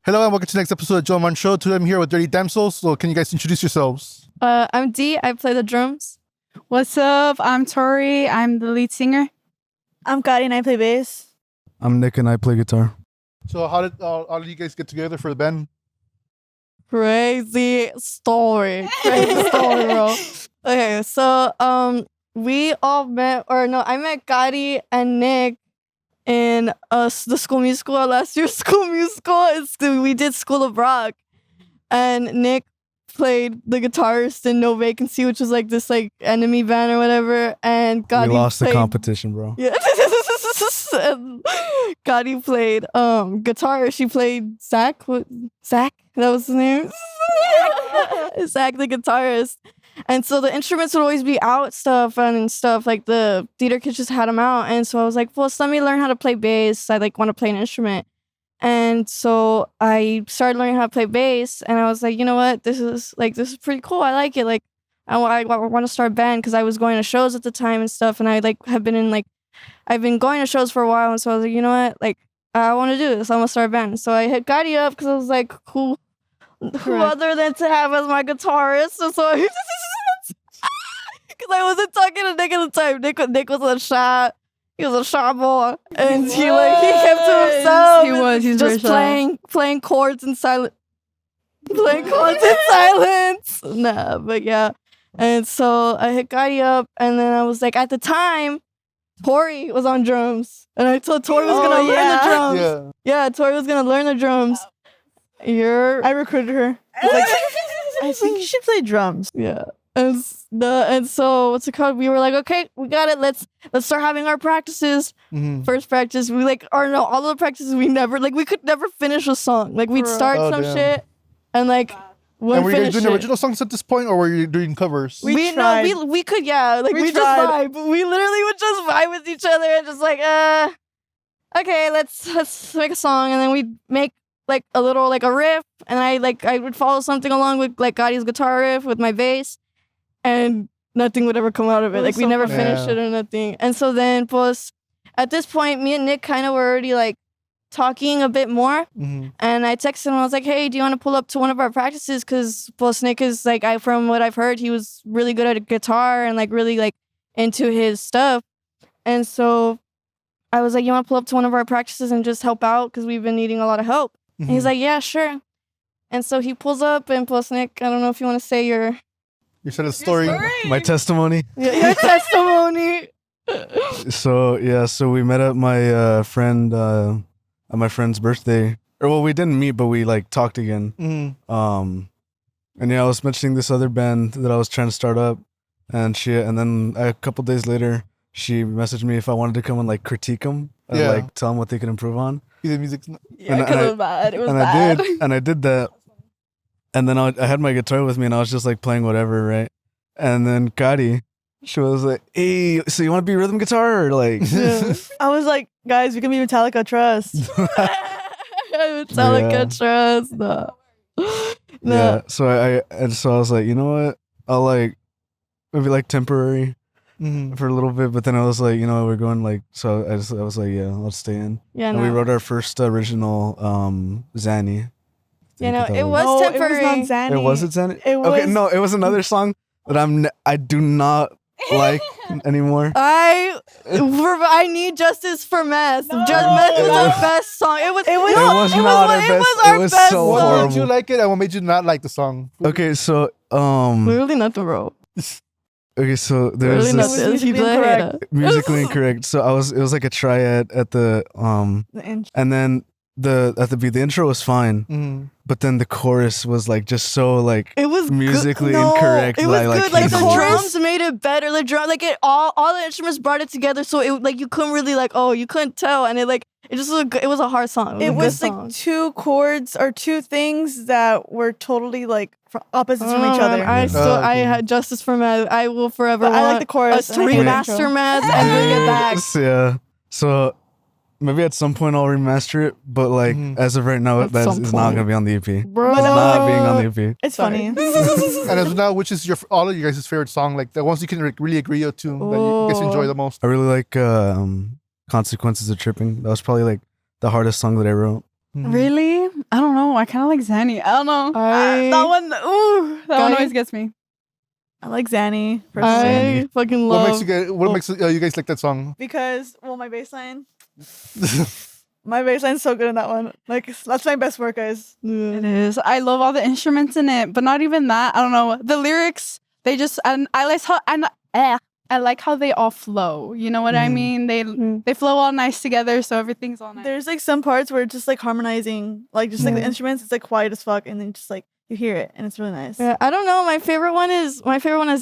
Hello and welcome to the next episode of Joe Man Show. Today I'm here with Dirty Damsels. So can you guys introduce yourselves? I'm Dee. I play the drums. What's up? I'm Tori. I'm the lead singer. I'm Kari and I play bass. I'm Nick and I play guitar. So how did you guys get together for the band? Crazy story. Crazy story, bro. Okay, so we all met, I met Gotti and Nick in the school musical, last year's school musical. We did School of Rock. And Nick played the guitarist in No Vacancy, which was like this like enemy band or whatever. And Gotti We lost played, the competition, bro. Yeah. And Gotti played guitar. She played Zach. Zach? That was his name? Zach, the guitarist. And so the instruments would always be out and stuff. Like the theater kids just had them out. And so I was like, well, let me learn how to play bass. I like want to play an instrument. And so I started learning how to play bass. And I was like, you know what? This is pretty cool. I like it. Like I want to start a band because I was going to shows at the time and stuff. And I I've been going to shows for a while. And so I was like, you know what? Like I want to do this. I'm going to start a band. So I hit Gotti up because I was like, who other than to have as my guitarist? And so because I wasn't talking to Nick at the time. Nick was a shy. He was a shy boy, and he kept to himself. He was. He's just playing chords in silence. Playing chords in silence. Nah, but yeah. And so I hit Gotti up, and then I was like, at the time, Tori was on drums, and I told Tori was gonna learn the drums. Yeah, Tori was gonna learn the drums. I recruited her. I think you should play drums. Yeah. And so what's it called? We were like, okay, we got it. Let's start having our practices. Mm-hmm. First practice, all of the practices we could never finish a song. Like we'd start shit and And were you guys doing original songs at this point, or were you doing covers? We could we just vibe. We literally would just vibe with each other and just like okay, let's make a song, and then we'd make like a little like a riff, and I would follow something along with like Gotti's guitar riff with my bass. And nothing would ever come out of it. Like, we never finished it or nothing. And so then, at this point, me and Nick kind of were already, like, talking a bit more. Mm-hmm. And I texted him. I was like, hey, do you want to pull up to one of our practices? Because, Nick is, like, from what I've heard, he was really good at guitar and, like, really, like, into his stuff. And so I was like, you want to pull up to one of our practices and just help out? Because we've been needing a lot of help. Mm-hmm. And he's like, yeah, sure. And so he pulls up, and Nick, I don't know if you want to say your story. My testimony. Yeah, your testimony. So we met at my friend's birthday. Or well, we didn't meet, but we like talked again. Mm-hmm. And I was mentioning this other band that I was trying to start up, and then a couple days later, she messaged me if I wanted to come and like critique them and like tell them what they could improve on. The music's Because it was bad. It was and bad. I did that. And then I had my guitar with me, and I was just like playing whatever, right? And then Kari, she was like, "Hey, so you want to be rhythm guitar?" Or like, I was like, guys, we can be Metallica, trust. Metallica, trust. No. Yeah. So I was like, you know what? I'll like maybe like temporary for a little bit, but then I was like, you know, we're going like, so I was like, yeah, I'll stay in. Yeah. And we wrote our first original Zanny. You know, it was temporary. It was not Zanny. It wasn't Zanny? It was... Okay, no, it was another song that I do not like anymore. I need justice for Mess. Mess was our best song. It was not our best. It was so What horrible. made you like it, and what made you not like the song? Okay, so literally nothing, bro. Okay, so there's this musically incorrect. So it was like a triad at the and then the intro was fine, but then the chorus was like just so like it was musically incorrect. It was good. Like the hated it. drums made it better. The drum, like it all the instruments brought it together. So it like you couldn't really you couldn't tell, and it was a hard song. It was like two chords or two things that were totally like opposites from each other. I had justice for Meth. I will forever. But I like the chorus. Us to remaster Meth and bring it back. Yeah. So maybe at some point I'll remaster it, but like as of right now, that is not gonna be on the EP. Bro. It's not being on the EP. It's funny. And as of now, which is all of you guys' favorite song? Like the ones you can really agree to that you guys enjoy the most? I really like Consequences of Tripping. That was probably like the hardest song that I wrote. Really? I don't know. I kind of like Zanny. I don't know. That one, ooh, that one always gets me. I like Zanny. I fucking love. What makes you guys like that song? Because, well, my bass line. My bass line's so good in that one. Like, that's my best work, guys. It is. I love all the instruments in it, but not even that. I don't know. The lyrics, they just, and I like how they all flow. You know what I mean? They flow all nice together, so everything's all nice. There's like some parts where it's just like harmonizing, like just like the instruments, it's like quiet as fuck, and then just like you hear it, and it's really nice. Yeah, I don't know. My favorite one is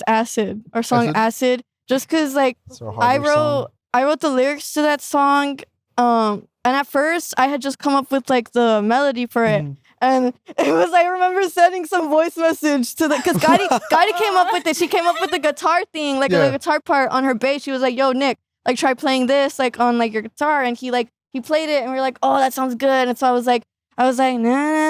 Acid, our song Acid. Just cause like I wrote the lyrics to that song, and at first I had just come up with like the melody for it. And it was, I remember sending some voice message to because Gotti came up with it. She came up with the guitar thing, like the guitar part on her bass. She was like, yo, Nick, like try playing this like on like your guitar. And he played it and we were like, oh, that sounds good. And so I was like, na na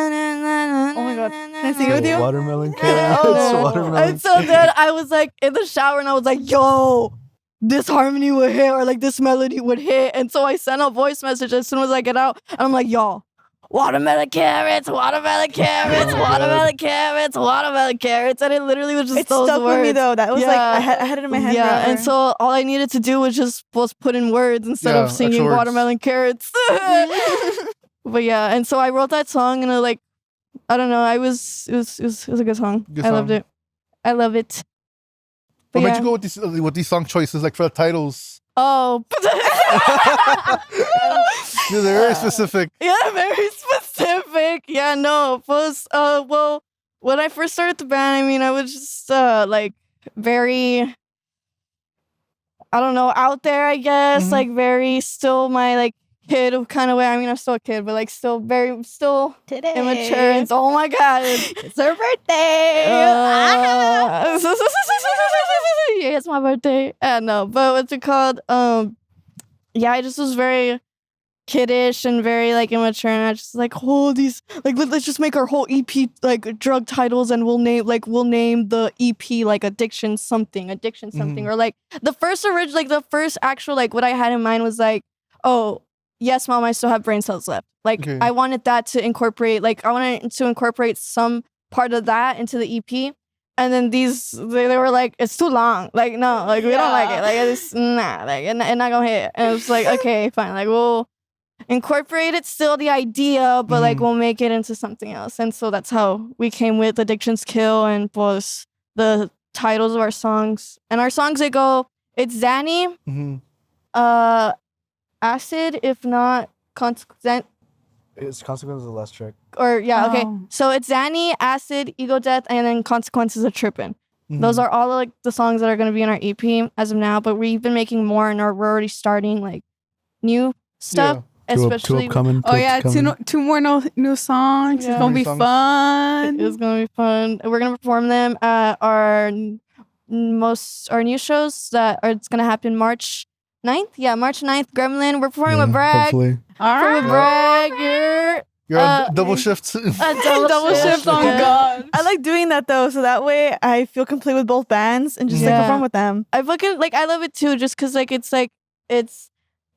na na. Oh my God. Can I sing it with you? Watermelon carrots, watermelon. And so then I was like in the shower and I was like, yo, this harmony would hit or like this melody would hit. And so I sent a voice message as soon as I get out. And I'm like, y'all, watermelon carrots, watermelon carrots, watermelon carrots, watermelon carrots. And it literally was just those stuck words. with me though. That was like, I had it in my head. Yeah, forever. and so all I needed to do was put in words instead of singing watermelon carrots. But yeah, and so I wrote that song and I don't know, it was a good song. I loved it. I love it. What made you go with these song choices, like for the titles? Oh, They're very specific. Yeah, very specific. Yeah, no, well, when I first started the band, I mean, I was just like very, I don't know, out there, I guess, like very still my like kid kind of way. I mean, I'm still a kid, but like still immature. And oh my God, it's her birthday. Yeah, it's my birthday. No, but what's it called? Yeah, I just was very kiddish and very like immature, and I just like, oh, these like let's just make our whole EP like drug titles, and we'll name the EP like addiction something, or like the first actual like what I had in mind was like, oh, yes, Mom, I still have brain cells left. Like I wanted that to incorporate, some part of that into the EP. And then they were like, it's too long. Like, no, like, we don't like it. Like, it's not gonna hit. And it was like, okay, fine. Like, we'll incorporate it still, the idea, but like, we'll make it into something else. And so that's how we came with Addictions Kill and was the titles of our songs. And our songs, they go, it's Zanny, Acid, if not Consequence. It's Consequence of the last track. Or okay. So it's Zanny, Acid, Ego Death, and then Consequences of Trippin'. Those are all like the songs that are going to be in our EP as of now. But we've been making more, and we're already starting like new stuff. Especially two upcoming. Two more new songs. It's gonna be fun. It's gonna be fun. We're gonna perform them at our new shows it's gonna happen March 9th. Yeah, March 9th, Gremlin. We're performing with Bragg. Hopefully. All right. With Bragg, you're on double shift. Double shift. Oh God. I like doing that though, so that way I feel complete with both bands and just like perform with them. I love it too, just because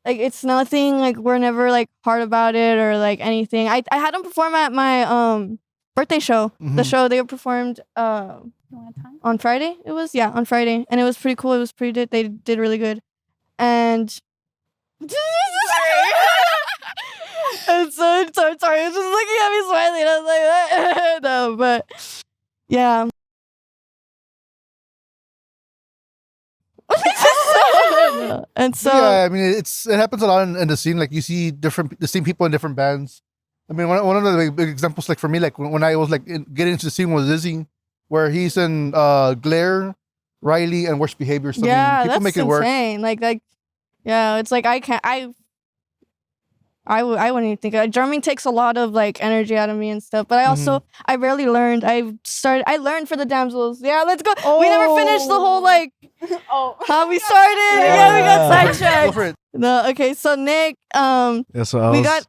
it's nothing like we're never like hard about it or like anything. I had them perform at my birthday show. The show they performed on Friday. It was on Friday, and it was pretty cool. It was they did really good. And I'm so sorry. It's just looking at me smiling. I was like, no, but yeah. And so I mean, it happens a lot in the scene. Like you see the same people in different bands. I mean, one of the big examples, like for me, like when I was like getting into the scene was Izzy, where he's in Glare, Riley, and Worst Behavior. So yeah, people that's make it work. Insane. Like, yeah, it's like I wouldn't even think drumming takes a lot of like energy out of me and stuff. But I also I rarely learned. I learned for the Damsels. Yeah, let's go. We never finished the whole like how we started. Yeah, we got sidetracked. Go for it. No, okay. So Nick, we got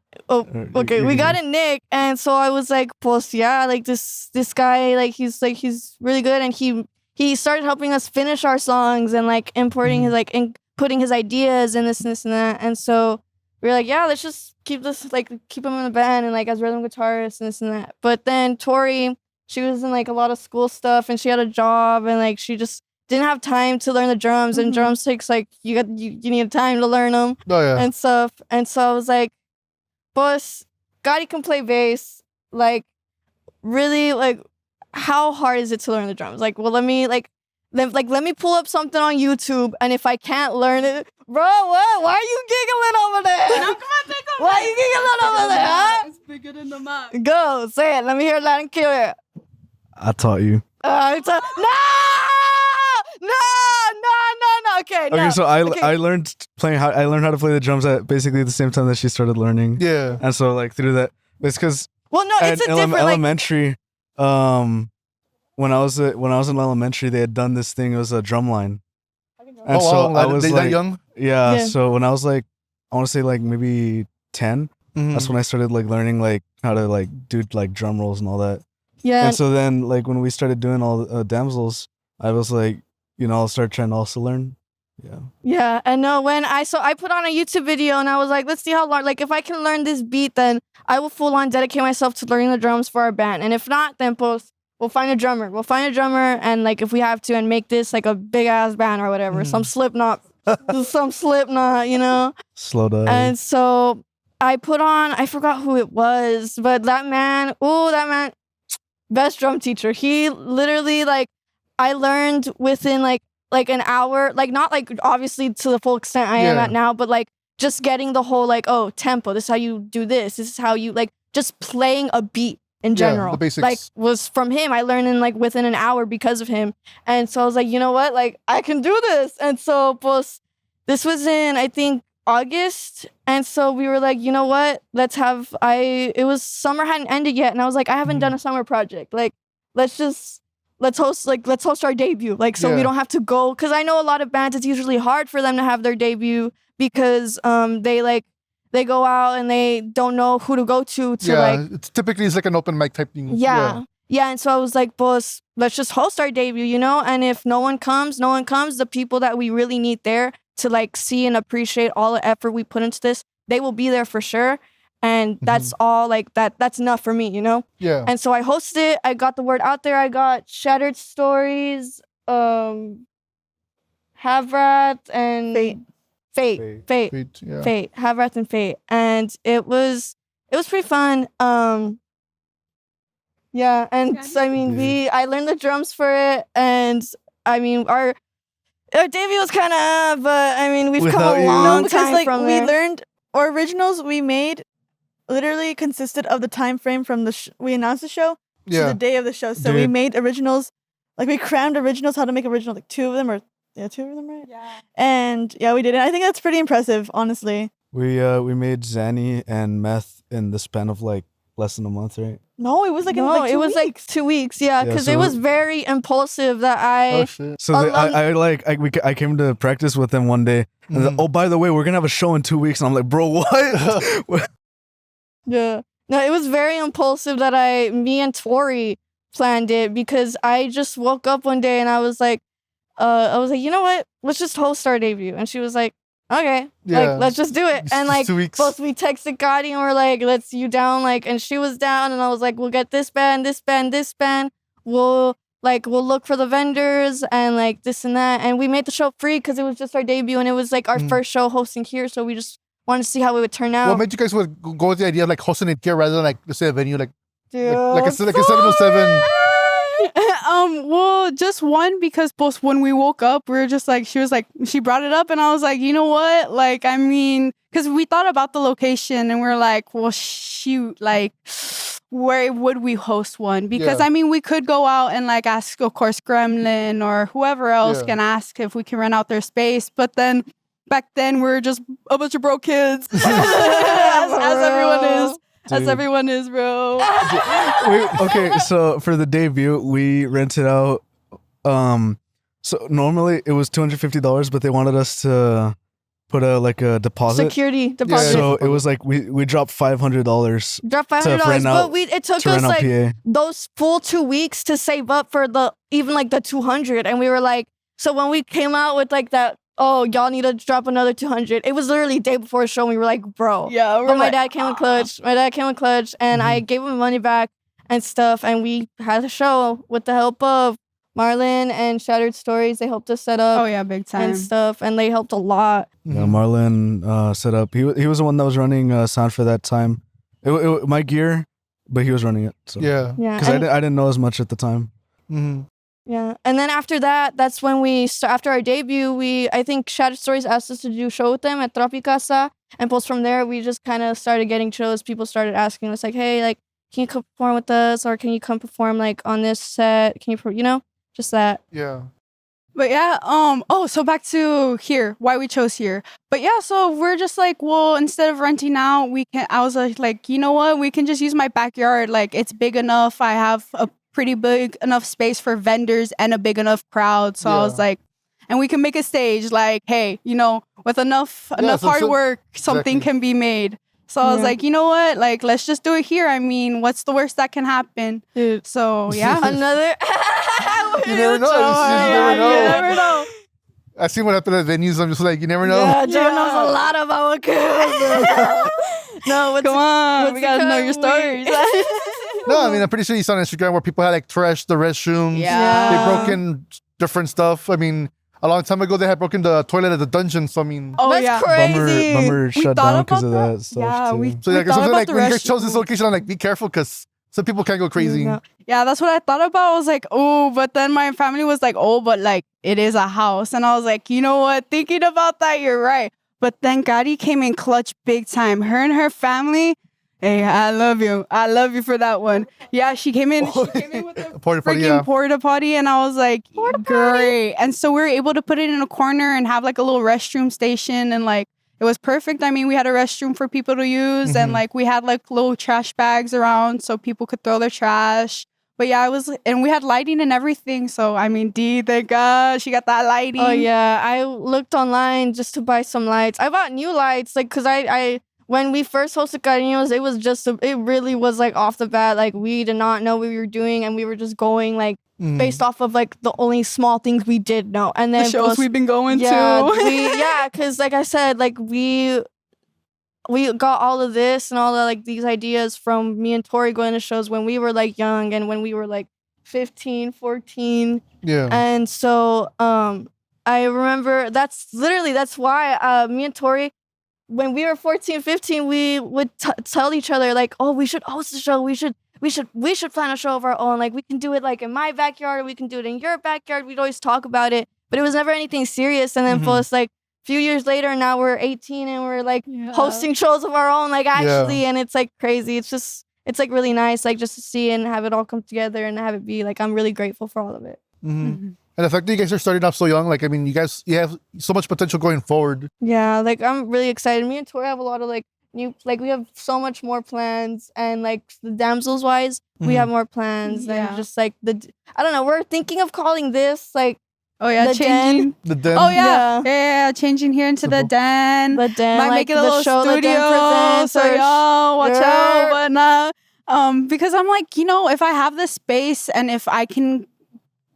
it Nick, and so I was like, pues, yeah, like this guy, like he's really good, and he started helping us finish our songs and like importing his like putting his ideas and this and that, and so we were like, yeah, let's just keep him in the band and like as rhythm guitarist and this and that. But then Tori, she was in like a lot of school stuff and she had a job and like she just didn't have time to learn the drums and drum sticks. Like you need time to learn them and stuff. And so I was like, boss, Gotti can play bass. Like really, like how hard is it to learn the drums? Like, well, let me pull up something on YouTube, and if I can't learn it, bro, what? Why are you giggling over there? No, come on, take over. Why are you giggling over there? Huh? It's bigger than the map. Go, say it. Let me hear that and kill it. I taught you. No. Okay, no. Okay, so I learned how to play the drums at basically the same time that she started learning. Yeah. And so like through that, it's because it's a different elementary. When I was in elementary, they had done this thing. It was a drum line. And so I was that young. Yeah. So when I was like, I want to say like maybe 10. Mm-hmm. That's when I started like learning like how to like do like drum rolls and all that. Yeah. And so then like when we started doing all damsels, I was like, I'll start trying to also learn. Yeah. Yeah. And no, when I put on a YouTube video and I was like, let's see how long, like if I can learn this beat, then I will full on dedicate myself to learning the drums for our band. And if not, then we'll find a drummer. We'll find a drummer and like if we have to and make this like a big ass band or whatever, some Slipknot, Slow down. And so I put on, I forgot who it was, but that man, best drum teacher. He literally like, I learned within like an hour, like not like obviously to the full extent I am at now, but like just getting the whole like, oh, tempo, this is how you do this. This is how you like just playing a beat in general. The basics. Like was from him. I learned in like within an hour because of him. And so I was like, you know what? Like I can do this. And so this was in I think August. And so we were like, you know what? It was summer hadn't ended yet. And I was like, I haven't done a summer project. Like let's host our debut. Like, so we don't have to go. Cause I know a lot of bands, it's usually hard for them to have their debut because they go out and they don't know who to go to like. It's typically like an open mic type thing. Yeah. And so I was like, boss, let's just host our debut, And if no one comes, the people that we really need there to like see and appreciate all the effort we put into this, they will be there for sure. And that's all like that's enough for me, Yeah. And so I hosted it. I got the word out there. I got Shattered Stories, Havrat, and Fate. Havrat and Fate. And it was pretty fun. Yeah, and so, I mean I learned the drums for it, and I mean our debut was kind of, but I mean we've come a long time like from we there. learned our originals we made literally consisted of the time frame from the we announced the show to the day of the show. So we made originals, like we crammed originals, how to make originals, like two of them, right? Yeah. And we did it. I think that's pretty impressive, honestly. We made Zanny and Meth in the span of like less than a month, right? No, it was like it was like 2 weeks. Yeah, because it was very impulsive that I. Oh shit! So I came to practice with them one day, and oh, by the way, we're gonna have a show in 2 weeks, and I'm like, bro, what? Yeah. No, it was very impulsive that me and Tori planned it because I just woke up one day and I was like, you know what? Let's just host our debut. And she was like, okay, like, let's just do it. And like, 2 weeks. both we texted Gotti and we're like, let's you down. Like, and she was down and I was like, we'll get this band. We'll look for the vendors and like this and that. And we made the show free because it was just our debut and it was like our first show hosting here. So we just wanted to see how it would turn out. What made you guys go with the idea of like hosting it here rather than like let's say a venue like Dude, like a 707? Well, just one because both when we woke up, we were just like, she brought it up and I was like, you know what? Like, I mean, because we thought about the location and we're like, well, shoot, like, where would we host one? Because I mean, we could go out and like ask, of course, Gremlin or whoever else can ask if we can rent out their space. But then back then, we're just a bunch of broke kids, as everyone is. Dude. As everyone is, bro. Okay, so for the debut, we rented out. So normally it was $250, but they wanted us to put a deposit, security deposit. So it was like we dropped $500. Dropped $500, but it took us like those full 2 weeks to save up for the 200, and we were like, so when we came out with like that oh, y'all need to drop another 200. It was literally the day before the show. And we were like, bro. Yeah. But my dad came with clutch. And I gave him money back and stuff. And we had a show with the help of Marlon and Shattered Stories. They helped us set up. Oh yeah, big time. And stuff. And they helped a lot. Yeah, Marlon set up. He was the one that was running sound for that time. My gear, but he was running it. So. Yeah. Because I didn't know as much at the time. Mm-hmm. Yeah, and then after that, that's when after our debut, I think Shattered Stories asked us to do a show with them at Tropicasa, and post from there, we just kind of started getting shows. People started asking us like, hey, like, can you come perform with us, or can you come perform like on this set? Can you, just that. Yeah. But yeah, so back to here, why we chose here. But yeah, so we're just like, well, instead of renting out, I was like, you know what? We can just use my backyard. Like, it's big enough. I have a pretty big enough space for vendors and a big enough crowd. So I was like, and we can make a stage like, hey, with enough hard work, something can be made. So I was like, you know what? Like, let's just do it here. I mean, what's the worst that can happen? Dude. So yeah. Another. You never know. You never know. I seen what happened at venues. I'm just like, you never know. Yeah, Joe knows a lot about what could. No, come on, we gotta know your stories. No, I mean, I'm pretty sure you saw on Instagram where people had like trashed the restrooms. Yeah. They broke in different stuff. I mean, a long time ago, they had broken the toilet at the dungeon. So, I mean, that's crazy. Bummer shut down because of that stuff. Yeah, too. So, like, something like when you guys chose this location, I'm like, be careful because some people can go crazy. Yeah, that's what I thought about. I was like, oh, but then my family was like, oh, but like, it is a house. And I was like, you know what? Thinking about that, you're right. But then Gadi came in clutch big time. Her and her family. Hey, I love you. I love you for that one. Yeah, she came in with a porta potty, and I was like, great. And so we were able to put it in a corner and have like a little restroom station, and like it was perfect. I mean, we had a restroom for people to use, and like we had like little trash bags around so people could throw their trash. But yeah, and we had lighting and everything. So I mean, thank God she got that lighting. Oh yeah, I looked online just to buy some lights. I bought new lights, like, cause I when we first hosted Cariños, it was it really was like off the bat, like we did not know what we were doing, and we were just going like based off of like the only small things we did know, and then the shows we've been going to. Cause like I said, like we got all of this and all the like these ideas from me and Tori going to shows when we were like young and when we were like 15, 14. Yeah. And so I remember that's why me and Tori, when we were 14, 15, we would tell each other like, oh, we should host a show. We should plan a show of our own. Like, we can do it like in my backyard, or we can do it in your backyard. We'd always talk about it, but it was never anything serious. And then for us, like a few years later, now we're 18 and we're like hosting shows of our own, like actually, and it's like crazy. It's like really nice, like just to see and have it all come together and have it be like, I'm really grateful for all of it. And the fact that you guys are starting off so young, like, I mean, you have so much potential going forward. Yeah, like, I'm really excited. Me and Tori have a lot of, like, we have so much more plans. And, like, the Damsels wise, we have more plans. And just, like, I don't know, we're thinking of calling this, like, the changing. The den. Oh, yeah, changing here into the den. The den. Might like make it a little show studio, presents, so y'all watch out. But nah, because I'm like, if I have this space and if I can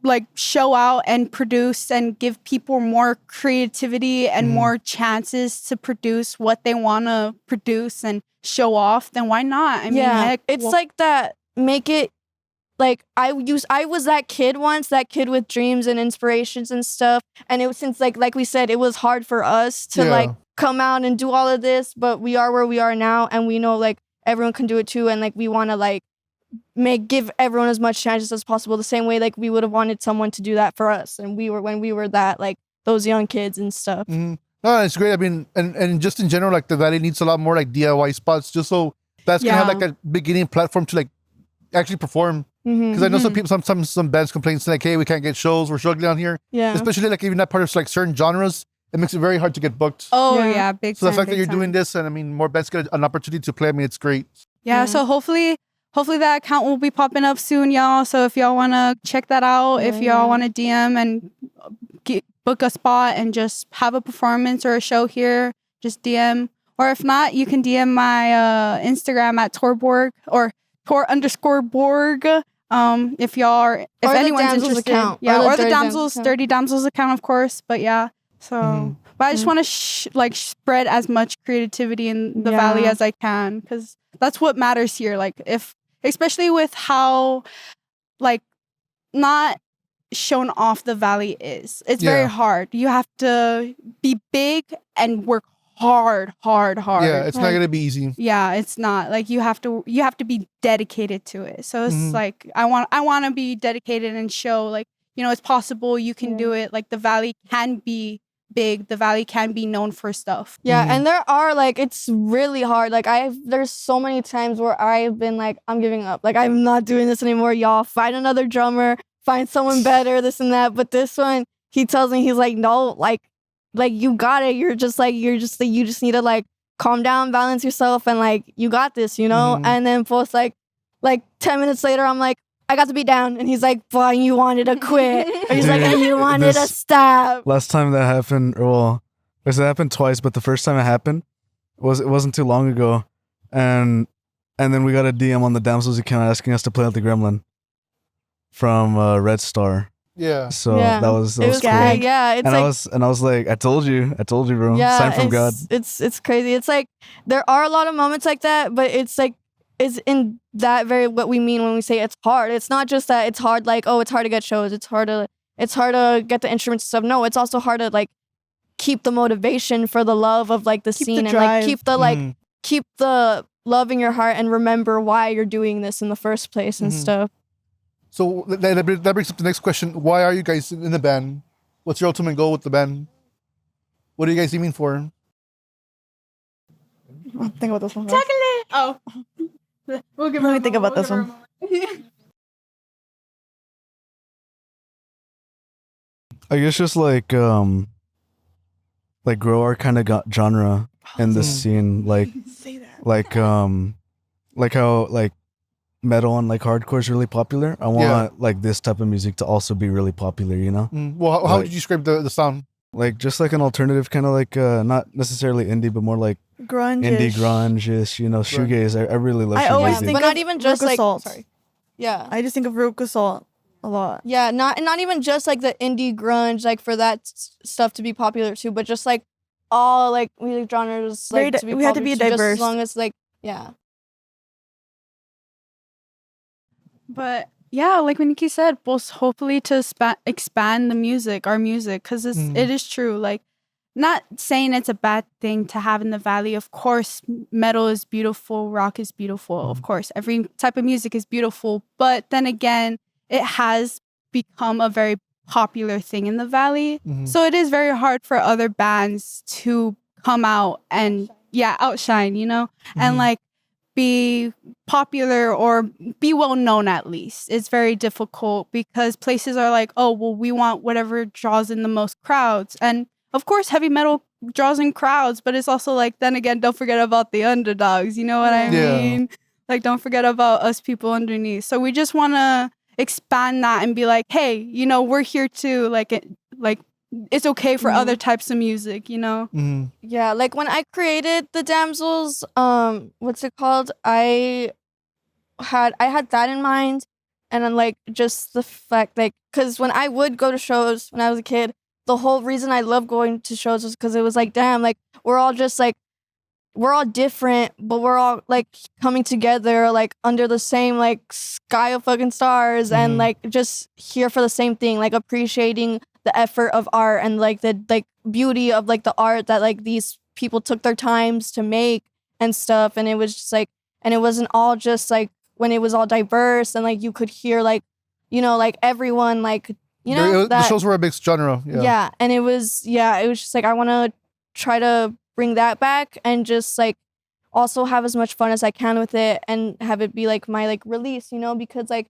like show out and produce and give people more creativity and more chances to produce what they want to produce and show off, then why not? I mean, heck, it's like that. Make it like I was that kid once, that kid with dreams and inspirations and stuff. And it was since like we said, it was hard for us to like come out and do all of this, but we are where we are now, and we know like everyone can do it too, and like we want to like give everyone as much chances as possible, the same way like we would have wanted someone to do that for us, and when we were that like those young kids and stuff. No, it's great. I mean, and just in general, like the Valley needs a lot more like DIY spots, just so that's gonna have like a beginning platform to like actually perform. Because I know some people, some bands complain like, hey, we can't get shows, we're struggling down here. Yeah, especially like even that part of like certain genres, it makes it very hard to get booked. Oh yeah, big. So the fact that you're doing this, and I mean, more bands get an opportunity to play, I mean, it's great. Yeah, so hopefully that account will be popping up soon, y'all. So if y'all want to check that out, if y'all want to DM and book a spot and just have a performance or a show here, just DM. Or if not, you can DM my Instagram at Torborg or Tor_Borg. If y'all are, if anyone's interested. Account. Yeah, or the Damsels, Dirty Damsels account, of course. But yeah. So, but I just want to spread as much creativity in the valley as I can, because that's what matters here. Like, especially with how like not shown off the valley is. It's very hard. You have to be big and work hard. Yeah, it's not gonna be easy. Yeah, it's not. Like you have to be dedicated to it. So it's like I want to be dedicated and show like, it's possible, you can do it. Like the valley can be big, the valley can be known for stuff. Yeah, and there are like, it's really hard. Like there's so many times where I've been like, I'm giving up. Like I'm not doing this anymore, y'all. Find another drummer, find someone better, this and that. But this one, he tells me, he's like, no, like you got it. You just need to like calm down, balance yourself, and like you got this, And then post like 10 minutes later, I'm like, I got to be down, and he's like, boy, you wanted to quit. Or he's like, and you wanted to stop. Last time that happened, it happened twice, but the first time it happened it wasn't too long ago, and then we got a DM on the Damsels account asking us to play with the Gremlin from Red Star. Yeah. So that was cool. Yeah, it's I was like, I told you, bro. Yeah, sign from God. It's crazy. It's like there are a lot of moments like that, but it's like is in that very what we mean when we say it's hard. It's not just that it's hard, like, oh, it's hard to get shows. It's hard to get the instruments and stuff. No, it's also hard to like keep the motivation for the love of like the scene, and like keep the love in your heart and remember why you're doing this in the first place and stuff. So that brings up the next question. Why are you guys in the band? What's your ultimate goal with the band? What are you guys aiming for? I'll think about this one. Chocolate! Oh. Let me think about this one. I guess just like grow our kind of genre in the scene, like how like metal and like hardcore is really popular. I want like this type of music to also be really popular, Well, how would you describe the sound? Like just like an alternative, kind of like not necessarily indie, but more like indie grunge-ish, shoegaze. I really love shoegaze. I always think but not even just like Salt. sorry. Yeah. I just think of Ruka Salt a lot. Yeah, not even just like the indie grunge, like for that stuff to be popular too, but just like all like music genres like to be we have to be too, diverse. just as long as like But yeah, like when Nikki said, both hopefully to expand our music, because it is true. Like, not saying it's a bad thing to have in the valley. Of course, metal is beautiful, rock is beautiful. Of course, every type of music is beautiful. But then again, it has become a very popular thing in the valley. So it is very hard for other bands to come out and outshine, and like be popular or be well known. At least it's very difficult because places are like, oh well, we want whatever draws in the most crowds, and of course heavy metal draws in crowds, but it's also like, then again, don't forget about the underdogs, you know what I mean? Like, don't forget about us people underneath. So we just want to expand that and be like, hey, we're here too. Like it's okay for other types of music, Yeah, like when I created the Damsels, what's it called? I had that in mind, and then like just the fact, like, because when I would go to shows when I was a kid, the whole reason I loved going to shows was because it was like, damn, like we're all different, but we're all like coming together, like under the same like sky of fucking stars, and like just here for the same thing, like appreciating the effort of art and like the like beauty of like the art that like these people took their times to make and stuff. And it was just like, and it wasn't all just like when it was all diverse and like you could hear like, like everyone like, the shows were a mixed genre. Yeah. And it was just like, I want to try to bring that back and just like also have as much fun as I can with it and have it be like my like release, because like,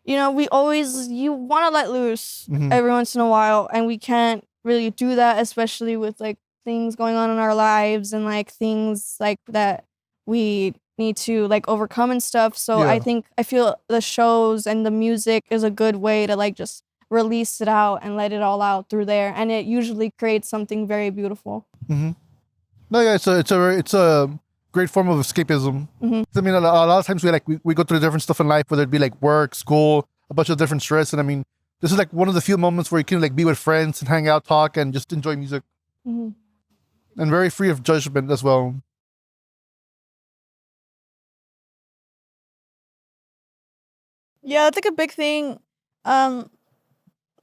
you want to let loose every once in a while, and we can't really do that, especially with like things going on in our lives and like things like that we need to like overcome and stuff. So I feel the shows and the music is a good way to like just release it out and let it all out through there, and it usually creates something very beautiful. No, yeah, it's a great form of escapism. I mean, a lot of times we go through different stuff in life, whether it be like work, school, a bunch of different stress, and I mean, this is like one of the few moments where you can like be with friends and hang out, talk, and just enjoy music. And very free of judgment as well. Yeah, it's like a big thing.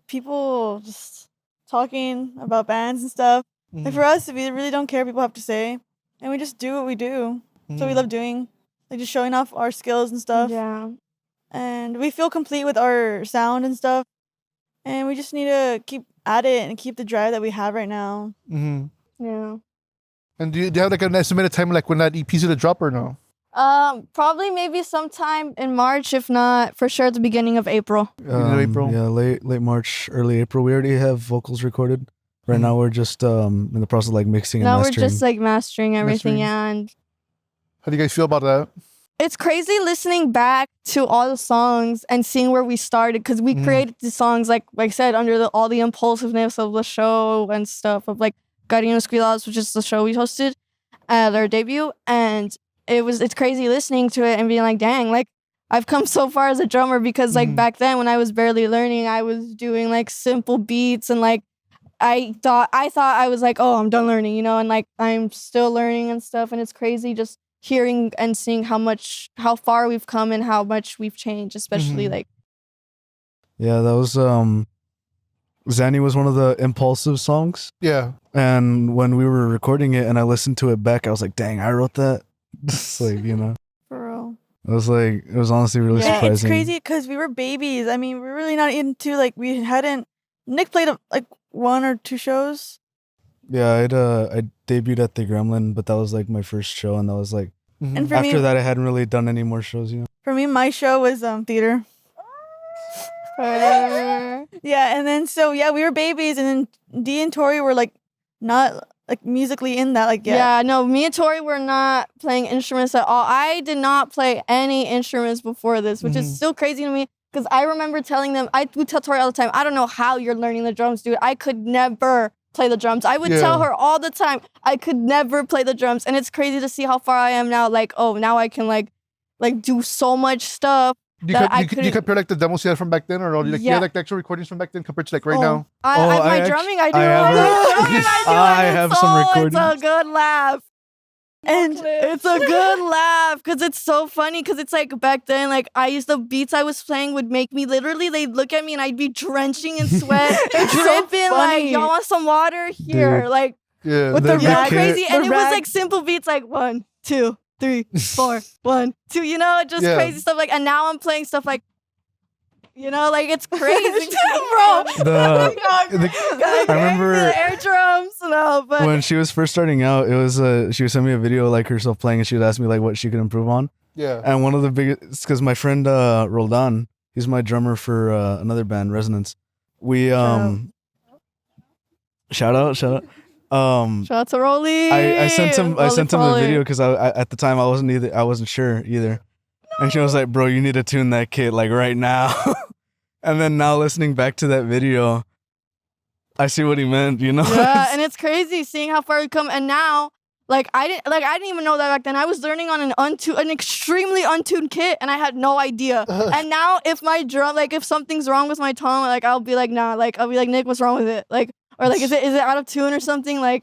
People just talking about bands and stuff. Like for us, we really don't care what people have to say, and we just do what we do. So we love doing, like just showing off our skills and stuff. Yeah. And we feel complete with our sound and stuff. And we just need to keep at it and keep the drive that we have right now. Yeah. And do you have like an estimated time like when that EP's gonna drop or no? Probably maybe sometime in March, if not for sure at the beginning of April. April. Yeah, late March, early April. We already have vocals recorded. Right now we're just in the process of like mixing and mastering. Now we're just like mastering everything, yeah. And how do you guys feel about that? it's crazy listening back to all the songs and seeing where we started, because we created the songs like I said under all the impulsiveness of the show and stuff of like Guardian Squilados, which is the show we hosted at our debut, and it's crazy listening to it and being like, dang, like I've come so far as a drummer, because like back then when I was barely learning, I was doing like simple beats and like I thought I was like, oh, I'm done learning, you know, and like I'm still learning and stuff, and it's crazy just hearing and seeing how far we've come and how much we've changed, especially like. Yeah, that was Zanny was one of the impulsive songs. Yeah. And when we were recording it and I listened to it back, I was like, dang, I wrote that. It's like, you know. For real. It was honestly really surprising. It's crazy because we were babies. I mean, we're really not into like Nick played like 1 or 2 shows. Yeah, I debuted at the Gremlin, but that was like my first show, and that was like And for after me, that I hadn't really done any more shows, you know. For me, my show was theater. Yeah, and then we were babies, and then Dee and Tori were like not like musically in that like yet. Yeah, no, me and Tori were not playing instruments at all. I did not play any instruments before this, which is still crazy to me. Because I remember telling them, I would tell Tori all the time, I don't know how you're learning the drums, dude. I could never play the drums. I would tell her all the time, I could never play the drums. And it's crazy to see how far I am now. Like, oh, now I can like do so much stuff. Do you compare like the demos you had from back then, or like you had like the actual recordings from back then compared to like right now? My drumming, I do. I have some recordings. It's a good laugh. And it's a good laugh because it's so funny, because it's like back then, like the beats I was playing would make me literally, they'd look at me and I'd be drenching in sweat, dripping, like, y'all want some water? Here. Dude. Like, with the real crazy. And it was like simple beats like 1, 2, 3, 4, 1, 2, you know, just crazy stuff. Like, and now I'm playing stuff like, you know, like it's crazy, bro. I remember the air drums, but when she was first starting out, it was she would send me a video like herself playing, and she would ask me like what she could improve on. Yeah. And one of the biggest, because my friend Roldan, he's my drummer for another band, Resonance. We shout out. Shout out to Rolly. I sent him the video because I at the time I wasn't sure either. And she was like, bro, you need to tune that kit like right now. And then now listening back to that video, I see what he meant, you know? Yeah, and it's crazy seeing how far we've come. And now, I didn't even know that back then. I was learning on an extremely untuned kit, and I had no idea. And now if my drum, if something's wrong with my tom, I'll be like, nah, I'll be like, Nick, what's wrong with it? Or is it out of tune or something? I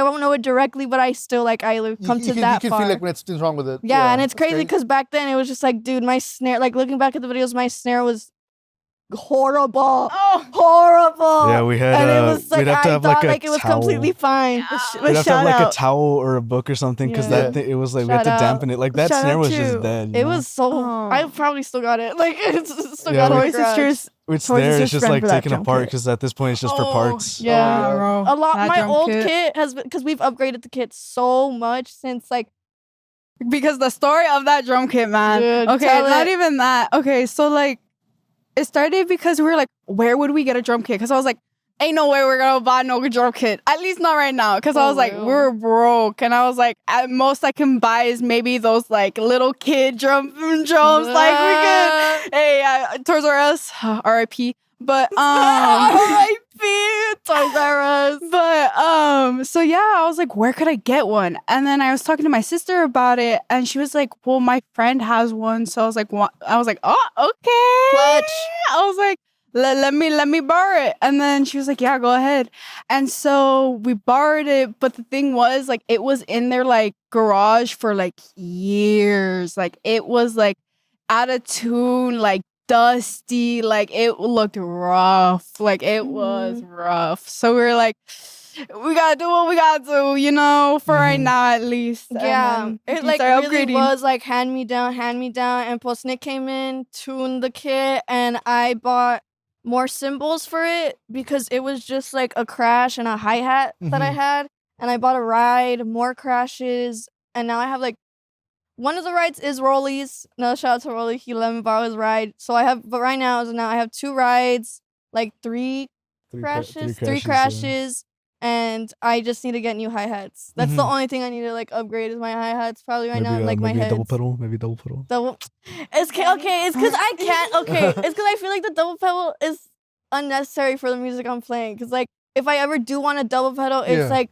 won't know it directly, but I still I come to that You can far. feel like when something's wrong with it. Yeah, and it's crazy because back then it was just like, dude, my snare. Looking back at the videos, my snare was horrible. Oh, horrible. Yeah, we had. And it was we'd have to have like a it was towel. completely fine. We'd have to have like a towel or a book or something, because it was like we had to dampen it. Like that snare was just dead. It was so. I probably still got it. It's still got my sisters. It's there. It's just like taken apart because at this point it's just for parts. Yeah, a lot. My old kit has been, because we've upgraded the kit so much since because the story of that drum kit, man. Dude, okay, not even that. Okay, so it started because we were like, where would we get a drum kit? Because I was like, ain't no way we're gonna buy no drum kit. At least not right now. Because I was like, we're broke. And I was like, at most I can buy is maybe those little kid drums. We could, hey, Toys R Us, R.I.P. But R.I.P. Toys R Us. But so yeah, I was like, where could I get one? And then I was talking to my sister about it, and she was like, well, my friend has one. So I was like, oh, okay. Clutch. I was like, let me borrow it. And then she was like, yeah, go ahead. And so we borrowed it. But the thing was, like, it was in their like garage for like years. Like, it was like out of tune, like dusty, like it looked rough. Like, it was rough. So we were like, we gotta do what we gotta do, you know, for right now at least. Yeah, it like really was like hand me down. And plus Nick came in, tuned the kit, and I bought more cymbals for it because it was just like a crash and a hi-hat that I had. And I bought a ride, more crashes, and now I have like one of the rides is Rolly's. Another shout out to Rolly. He let me borrow his ride. So I have, but right now I have 2 rides, like three crashes. And I just need to get new hi-hats. That's the only thing I need to like upgrade is my hi-hats probably right now. Like my heads. Maybe double pedal. It's okay. It's because I can't. Okay, it's because I feel like the double pedal is unnecessary for the music I'm playing. Because like if I ever do want a double pedal, it's like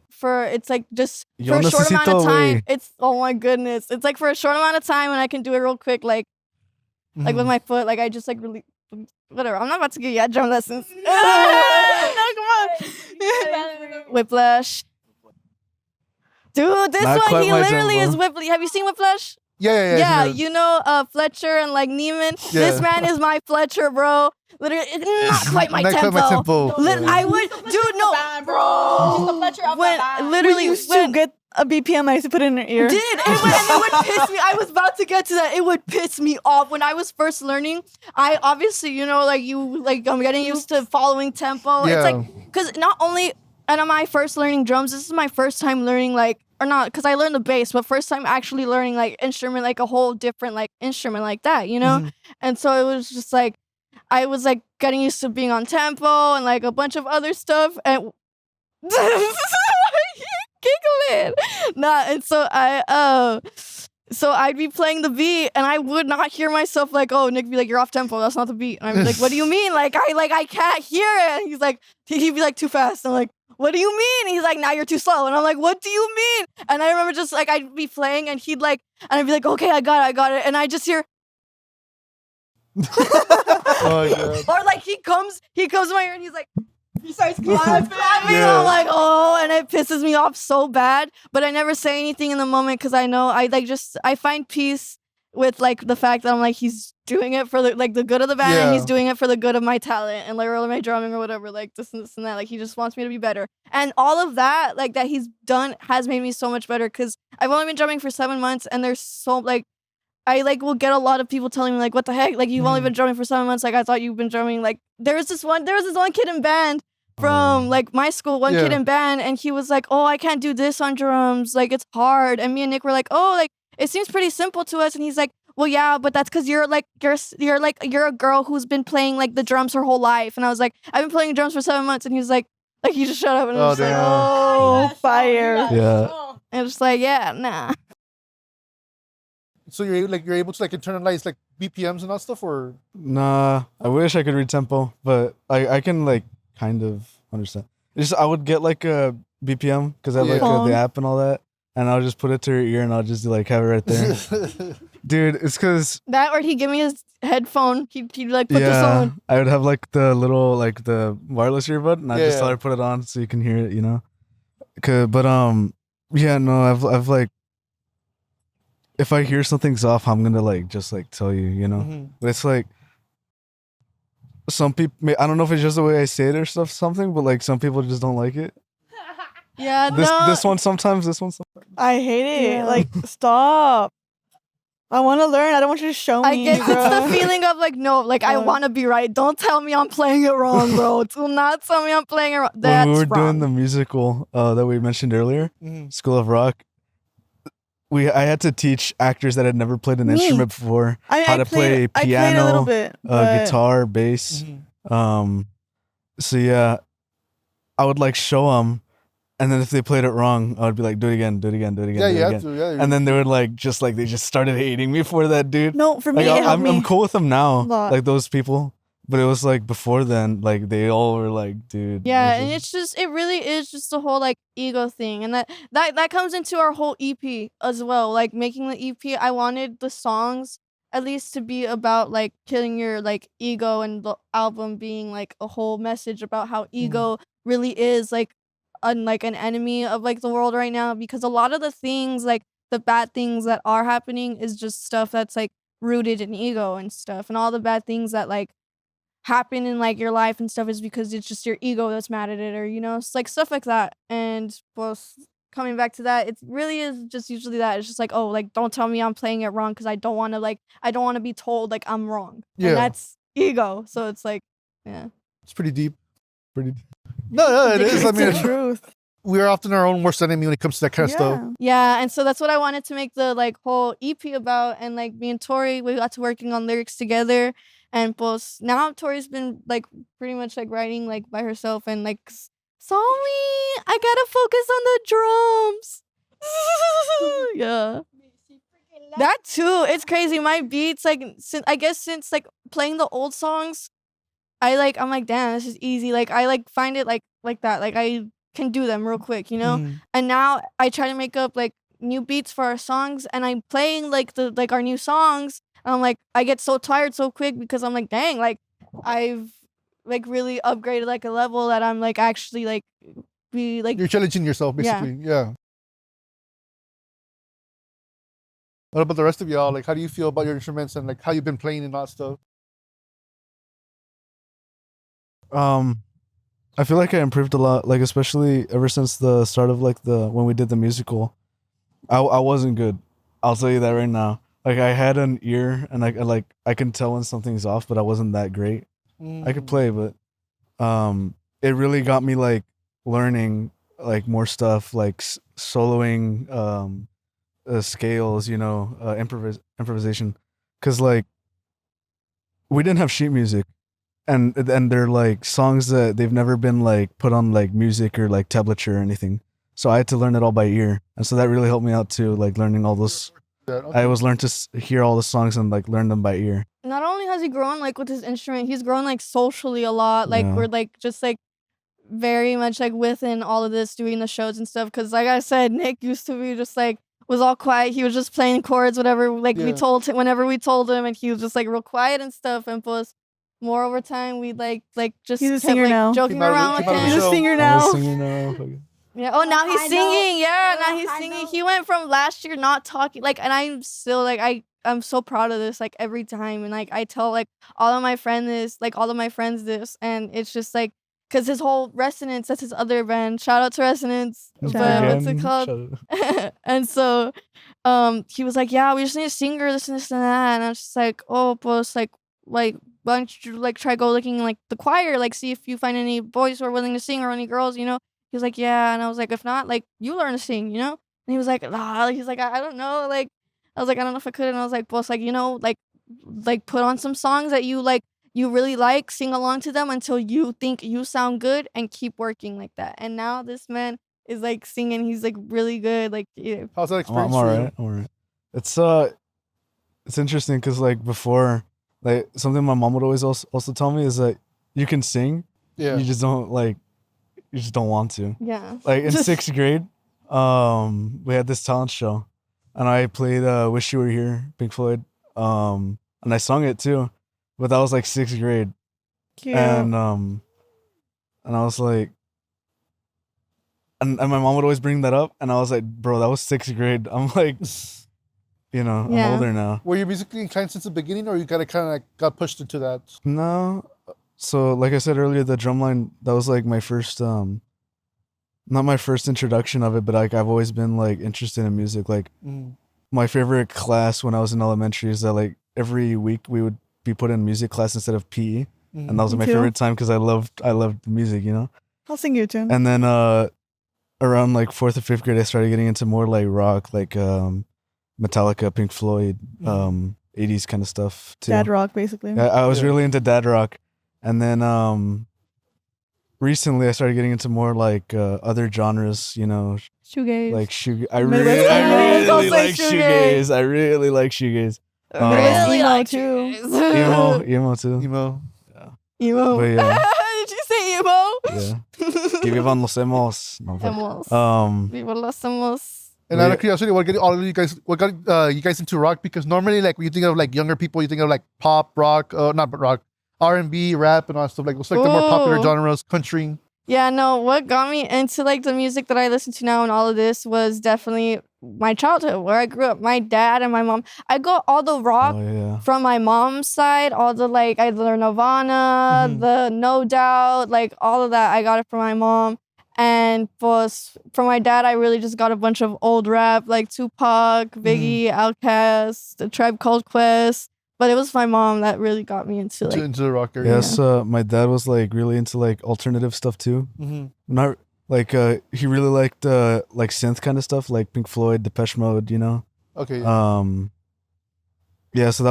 just for a short amount of time. It's oh my goodness. It's like for a short amount of time and I can do it real quick. Like with my foot. Like I just like really. Whatever. I'm not about to give you drum lessons. No, come on. Whiplash. Dude, this Not one, he literally jumbo. is Whiplash. Have you seen Whiplash? Yeah. You know Fletcher and like Neiman? Yeah. This man is my Fletcher, bro. Literally, not quite my tempo. I would, dude, no. Bro. She's the Fletcher of my band. Literally, We used to get a BPM I used to put in her ear. And it would piss me. I was about to get to that. It would piss me off when I was first learning. I obviously, you know, I'm getting used to following tempo. Yeah. It's like because not only am I first learning drums, this is my first time learning because I learned the bass, but first time actually learning like instrument, like a whole different like instrument like that, you know. And so it was just like I was like getting used to being on tempo and like a bunch of other stuff and. Giggling. And so I'd be playing the beat and I would not hear myself like, oh, Nick be like, you're off tempo, that's not the beat. And I'd be like, what do you mean? I can't hear it. And he's like, he'd be like too fast. I'm like, what do you mean? And he's like, now you're too slow. And I'm like, what do you mean? And I remember just like I'd be playing and he'd like, and I'd be like, okay, I got it. And I just hear Oh my God. or like he comes to my ear and he's like, he starts clapping. I'm like, oh, and it pisses me off so bad. But I never say anything in the moment because I know I find peace with like the fact that I'm like he's doing it for the good of the band and he's doing it for the good of my talent and like or my drumming or whatever, like this and that. Like he just wants me to be better. And all of that like that he's done has made me so much better because I've only been drumming for 7 months and there's so like I like will get a lot of people telling me like, what the heck? Like you've only been drumming for 7 months. Like I thought you've been drumming. Like there was this one kid in band from like my school, kid in band, and he was like, oh, I can't do this on drums. Like it's hard. And me and Nick were like, oh, like it seems pretty simple to us. And he's like, well, yeah, but that's because you're a girl who's been playing like the drums her whole life. And I was like, I've been playing drums for 7 months. And he was like he just shut up and I was like, oh, fire. Yeah. And it's like, yeah, nah. So you're able to like internalize like BPMs and that stuff, or Nah, I wish I could read tempo, but I can like kind of understand. Just I would get like a BPM because I have like the app and all that, and I'll just put it to her ear and I'll just like have it right there. Dude, it's because that or he'd give me his headphone. He'd like put this on. I would have like the little like the wireless earbud, and I just tell her to put it on so you can hear it, you know. I've like. If I hear something's off, I'm gonna like just like tell you, you know. But it's like some people. I don't know if it's just the way I say it or something, but like some people just don't like it. Yeah, this one sometimes. I hate it. Like stop. I want to learn. I don't want you to show me. I guess it's the feeling of like no, like I want to be right. Don't tell me I'm playing it wrong, bro. Do not tell me I'm playing it wrong. That's when we were wrong. doing the musical that we mentioned earlier, School of Rock. I had to teach actors that had never played an instrument before how to play piano, I played a little bit, guitar, bass. So yeah, I would like show them, and then if they played it wrong, I would be like, do it again. And then they would like they just started hating me for that, dude. No, for me, like, I'm cool with them now, like those people. But it was like before then, like they all were like, dude. Yeah, and it really is just a whole like ego thing. And that comes into our whole EP as well. Like making the EP, I wanted the songs at least to be about like killing your like ego, and the album being like a whole message about how ego really is like an enemy of like the world right now, because a lot of the things, like the bad things that are happening, is just stuff that's like rooted in ego and stuff, and all the bad things that like happen in like your life and stuff is because it's just your ego that's mad at it, or it's like stuff like that. And coming back to that, it really is just usually that it's just like, oh, like don't tell me I'm playing it wrong, because I don't want to be told like I'm wrong. And that's ego. So it's like, yeah, it's pretty deep. No, it is. I mean, the truth. We are often our own worst enemy when it comes to that kind of stuff. Yeah, and so that's what I wanted to make the like whole EP about. And like me and Tori, we got to working on lyrics together. And now Tori's been like pretty much like writing like by herself, and like, sorry, I gotta focus on the drums. Yeah. That too. It's crazy. My beats, like, since like playing the old songs, I'm like, damn, this is easy. Like I like find it like that. Like I can do them real quick, And now I try to make up like new beats for our songs, and I'm playing like our new songs. And I'm like, I get so tired so quick, because I'm like, dang, like I've like really upgraded like a level that I'm like actually like be like, you're challenging yourself basically. Yeah. What about the rest of y'all? Like, how do you feel about your instruments and like how you've been playing and all that stuff? I feel like I improved a lot, like especially ever since the start of like when we did the musical. I wasn't good. I'll tell you that right now. Like I had an ear, and I can tell when something's off, but I wasn't that great. I could play, but it really got me like learning like more stuff, like soloing, scales, improvisation, because like we didn't have sheet music, and they're like songs that they've never been like put on like music or like tablature or anything. So I had to learn it all by ear, and so that really helped me out too, like learning all those. I always learned to hear all the songs and like learn them by ear. Not only has he grown like with his instrument, he's grown like socially a lot. Like we're like just like very much like within all of this, doing the shows and stuff. Because like I said, Nick used to be just like was all quiet. He was just playing chords, whatever. Like we told him whenever we told him, and he was just like real quiet and stuff. And plus, more over time, we like just he's a singer now. Joking around with him. He's a singer now. Yeah. Oh, now he's singing. Yeah, now he's singing. He went from last year not talking, like, and I'm still like I'm so proud of this. Like every time, and like I tell like all of my friends this, and it's just like because his whole Resonance, that's his other band. Shout out to Resonance. But what's it called? And so, he was like, yeah, we just need a singer, this and that, and I was just like, oh, pues like why don't you like try go looking in like the choir, like see if you find any boys who are willing to sing or any girls, He was like, yeah. And I was like, if not, like, you learn to sing, And he was like, nah. He's like, I don't know. Like, I was like, I don't know if I could. And I was like, boss, like, like put on some songs that you really like, sing along to them until you think you sound good, and keep working like that. And now this man is like singing. He's like really good. Like, yeah. How's that experience? I'm all right. It's interesting because like before, like something my mom would always also tell me is that you can sing. Yeah. You just don't want to. Yeah. Like in 6th grade, we had this talent show, and I played "Wish You Were Here," Pink Floyd, and I sung it too, but that was like 6th grade. Cute. And I was like, and my mom would always bring that up, and I was like, bro, that was 6th grade. I'm like, I'm older now. Were you musically inclined since the beginning, or you kind of like got pushed into that? No. So, like I said earlier, the drumline, that was like my first, not my first introduction of it, but like I've always been like interested in music. Like my favorite class when I was in elementary is that like every week we would be put in music class instead of PE. And that was my favorite time because I loved music, I'll sing you a tune. And then around like 4th or 5th grade, I started getting into more like rock, like Metallica, Pink Floyd, 80s kind of stuff too. Dad rock, basically. I was really into dad rock. And then recently I started getting into more like other genres, shoegaze. Like I really like shoegaze. I really like shoegaze. Emo too. Emo too. Emo. Yeah. Emo. But yeah. Did you say emo? Yeah. Que vivan los emos. Emos. Viva los emos. And out of curiosity, what got you guys into rock? Because normally, like when you think of like younger people, you think of like pop, rock, not rock, R&B, rap, and all that stuff. Like what's like the more popular genres, country. Yeah, no, what got me into like the music that I listen to now and all of this was definitely my childhood, where I grew up. My dad and my mom, I got all the rock from my mom's side, all the like either Nirvana, the No Doubt, like all of that. I got it from my mom. And from my dad, I really just got a bunch of old rap like Tupac, Biggie, Outkast, The Tribe Called Quest. But it was my mom that really got me into like into the rock area. Yes, my dad was like really into like alternative stuff too. Not like he really liked like synth kind of stuff, like Pink Floyd, Depeche Mode, you know. Okay. Yeah, so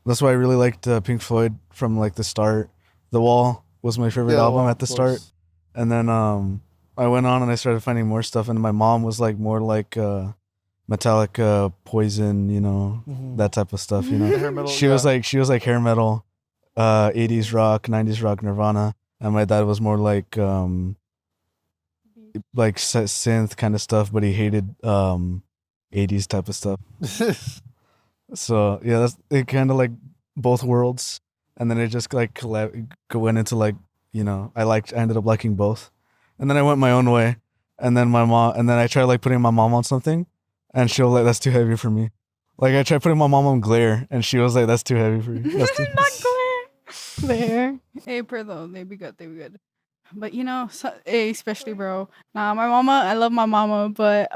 that's why I really liked Pink Floyd from like the start. The Wall was my favorite album at the start, and then I went on and I started finding more stuff, and my mom was like more like Metallica, Poison, you know, that type of stuff, you know. Hair metal, she was like hair metal, 80s rock, 90s rock, Nirvana, and my dad was more like synth kind of stuff, but he hated 80s type of stuff. So yeah, that's it, kind of like both worlds, and then it just like went into like, you know, I ended up liking both, and then I went my own way, and then I tried like putting my mom on something. And she'll like, that's too heavy for me. Like I tried putting my mom on Glare, and she was like, that's too heavy for you. That's too Not Glare. Hey, per though, they be good. But you know, especially bro. Nah, my mama, I love my mama, but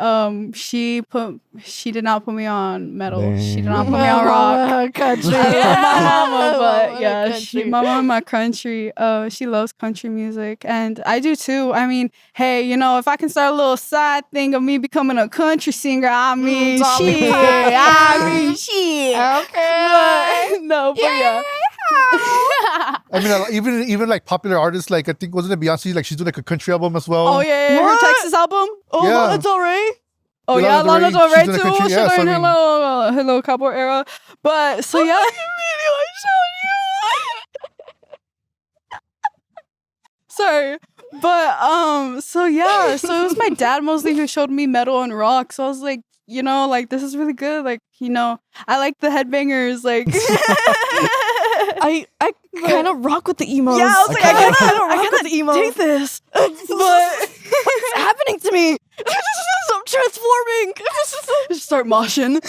she did not put me on metal. Dang. She did not put me on rock. Country. I love my mama, but yeah, my mama, my country. She loves country music, and I do too. I mean, hey, you know, if I can start a little side thing of me becoming a country singer, I mean, shit. Okay. But, no, but yeah. I mean, even like popular artists, like I think wasn't it Beyonce? Like she's doing like a country album as well. Oh yeah, her Texas album. Oh, Yeah. Lana Del Rey. Oh Lana yeah, Del Lana Rey, Del Rey she's doing a too. country- She's yeah, so doing I her mean- little cowboy era. But so yeah. Sorry. But so yeah, so it was my dad mostly who showed me metal and rock. So I was like, you know, like this is really good. Like, you know, I like the headbangers. Like I kind of rock with the emos. Yeah, I was like, I gotta gotta the emos. take this. But what's happening to me? I'm transforming. Just start moshing.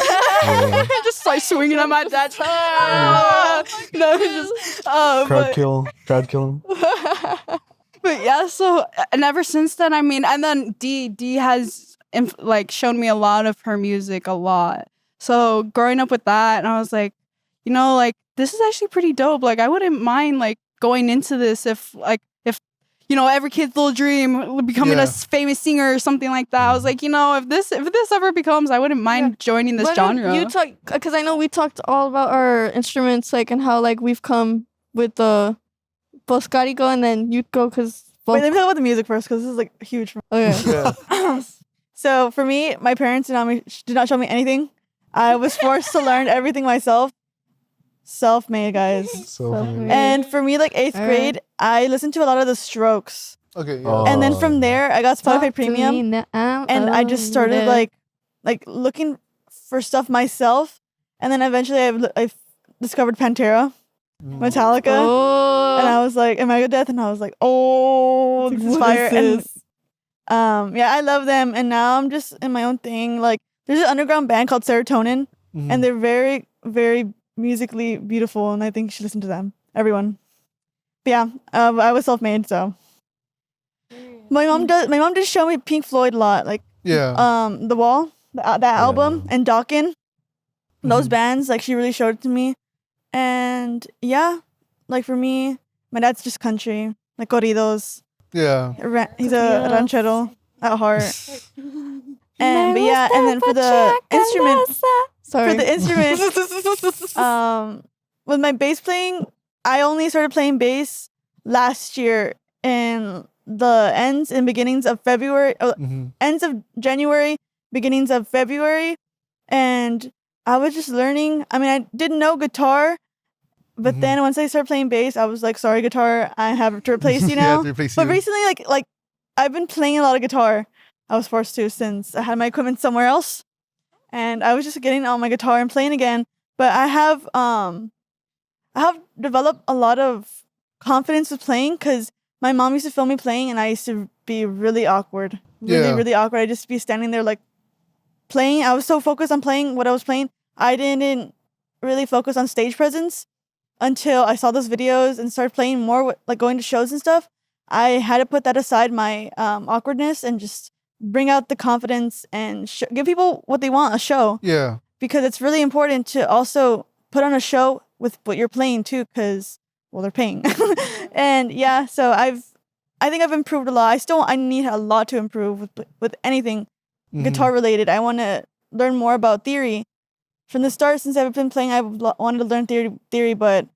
Just start swinging on my dad's. No, just crowd kill him. But yeah, so and ever since then, I mean, and then D has like shown me a lot of her music, a lot. So growing up with that, and I was like, you know, like this is actually pretty dope. Like I wouldn't mind like going into this if you know, every kid's little dream becoming a famous singer or something like that. I was like, you know, if this ever becomes, I wouldn't mind joining this genre. You talk, because I know we talked all about our instruments, like, and how like we've come with the Scotty go and then you go because. Wait, let me talk about the music first because this is like huge. Okay. Yeah. So for me, my parents did not show me anything. I was forced to learn everything myself. Self-made, guys. Self-made. And for me, like 8th grade, I listened to a lot of the Strokes. Okay. Yeah. Oh. And then from there, I got Spotify Premium, and I just started like looking for stuff myself. And then eventually, I discovered Pantera, Metallica, and I was like, and Megadeth, and I was like, oh, this is fire. And yeah, I love them. And now I'm just in my own thing. Like, there's an underground band called Serotonin, and they're very, very musically beautiful, and I think you should listen to them. Everyone. But yeah, I was self-made, so. My mom did show me Pink Floyd a lot, like The Wall, that album, and Dawkins. Those bands, like she really showed it to me. And yeah, like for me, my dad's just country, like corridos. Yeah. He's a ranchero at heart. And but yeah, and then for the instrument, with my bass playing, I only started playing bass last year in the ends and beginnings of February, ends of January, beginnings of February, and I was just learning. I mean, I didn't know guitar, but then once I started playing bass, I was like, "Sorry, guitar, I have to replace you now." But recently, like I've been playing a lot of guitar. I was forced to since I had my equipment somewhere else. And I was just getting on my guitar and playing again. But I have developed a lot of confidence with playing because my mom used to film me playing and I used to be really awkward. Really awkward. I'd just be standing there like playing. I was so focused on playing what I was playing. I didn't really focus on stage presence until I saw those videos and started playing more, like going to shows and stuff. I had to put that aside, my awkwardness, and just bring out the confidence and give people what they want, a show. Yeah. Because it's really important to also put on a show with what you're playing too, because, well, they're paying. And yeah, so I think I've improved a lot. I need a lot to improve with anything guitar related. I want to learn more about theory. From the start, since I've been playing, I've wanted to learn theory, but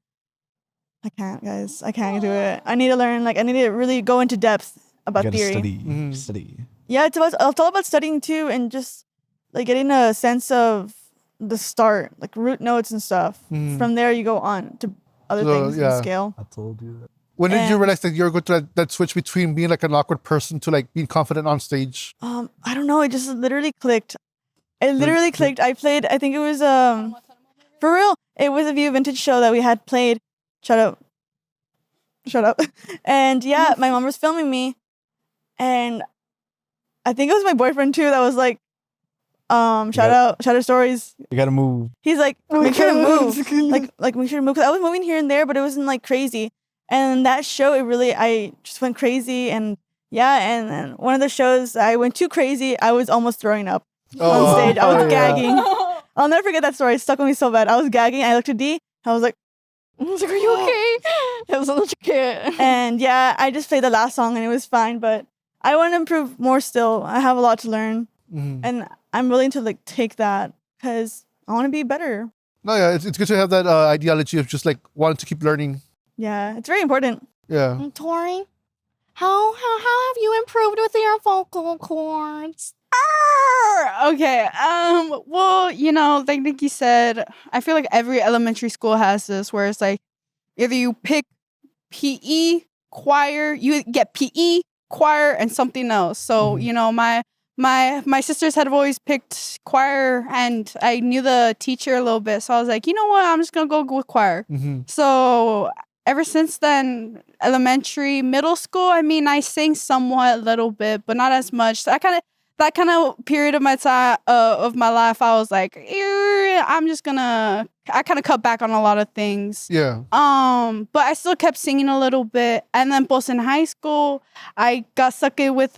I can't, guys. I can't do it. I need to learn, I need to really go into depth about theory. Study. Yeah, it's all about studying too, and just getting a sense of the start, like root notes and stuff. From there, you go on to other things in scale. I told you that. When did you realize that you were going to that switch between being like an awkward person to like being confident on stage? I don't know. It just literally clicked. It literally clicked. I played. I think it was for real. It was a View Vintage show that we had played. Shut up. And yeah, my mom was filming me, and I think it was my boyfriend too that was like, shout out stories. You gotta move. He's like, make sure to move. like make sure to move. 'Cause I was moving here and there, but it wasn't like crazy. And that show, I just went crazy. And yeah, and then one of the shows I went too crazy. I was almost throwing up on stage. I was gagging. I'll never forget that story. It stuck with me so bad. I was gagging. I looked at D. I was like, are you okay? It was such a kid. And yeah, I just played the last song and it was fine. But I want to improve more still. I have a lot to learn. And I'm willing to take that because I want to be better. No, yeah, it's good to have that ideology of just wanting to keep learning. Yeah, it's very important. Yeah. Tori, how have you improved with your vocal cords? Okay. Well, like Nikki said, I feel like every elementary school has this where it's like either you pick PE, choir, you get PE, choir, and something else. So, my sisters had always picked choir, and I knew the teacher a little bit. So I was like, you know what? I'm just going to go with choir. So ever since then, elementary, middle school, I sang somewhat a little bit, but not as much. So that kind of period of my time of my life, I was like, I kind of cut back on a lot of things. Yeah. But I still kept singing a little bit. And then both in high school, I got stuck in with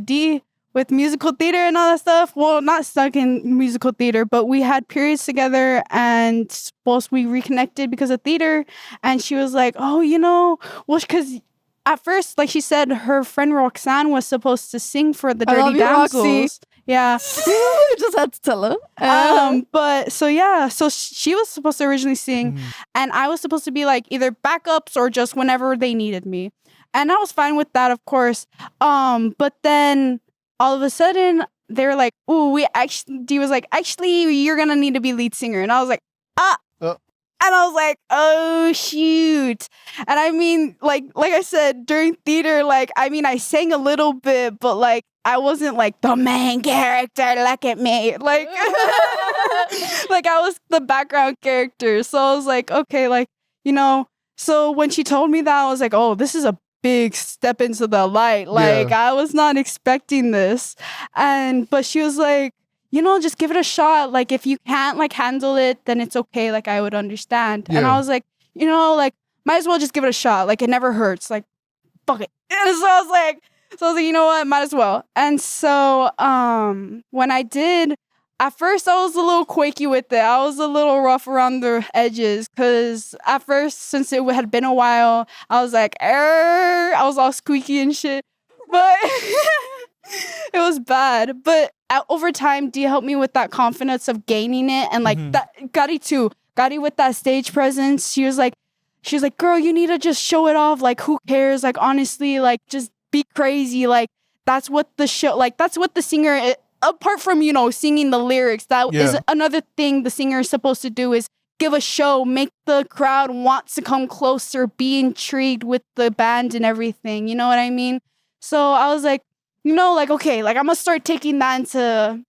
D with musical theater and all that stuff. Well, not stuck in musical theater, but we had periods together and both we reconnected because of theater. And she was like, oh, well, because at first, like she said, her friend Roxanne was supposed to sing for the Dirty Damsels. Yeah. I just had to tell her. But so she was supposed to originally sing and I was supposed to be either backups or just whenever they needed me. And I was fine with that, of course. But then all of a sudden they were like, ooh, D was like, actually, you're going to need to be lead singer. And I was like, And I was like, oh, shoot. And like I said, during theater, I sang a little bit, but I wasn't the main character. Look at me. I was the background character. So I was like, okay, so when she told me that, I was like, oh, this is a big step into the light. I was not expecting this. But she was like, just give it a shot. If you can't handle it, then it's okay. I would understand. Yeah. And I was like, might as well just give it a shot. It never hurts. Fuck it. And so I was like, you know what? Might as well. And so when I did, at first I was a little quaky with it. I was a little rough around the edges because at first, since it had been a while, I was like, I was all squeaky and shit. But it was bad. But over time, D helped me with that confidence of gaining it. And that, Gotti too. Gotti with that stage presence. She was like, girl, you need to just show it off. Who cares? Honestly, just be crazy. That's what the show, that's what the singer, apart from, singing the lyrics, that is another thing the singer is supposed to do is give a show, make the crowd want to come closer, be intrigued with the band and everything. You know what I mean? So I was like, you know, like, okay, like I'm gonna start taking that into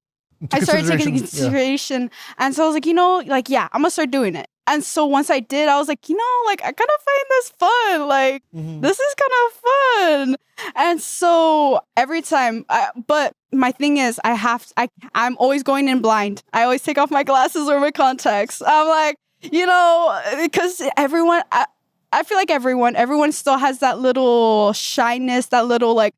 I started taking into consideration. And so I was like, you know, like, yeah, I'm gonna start doing it. And so once I did, I was like, you know, like, I kind of find this fun. Like, this is kind of fun. And so every time, but my thing is, I'm always going in blind. I always take off my glasses or my contacts. I'm like, you know, because everyone, I feel like everyone still has that little shyness, that little like,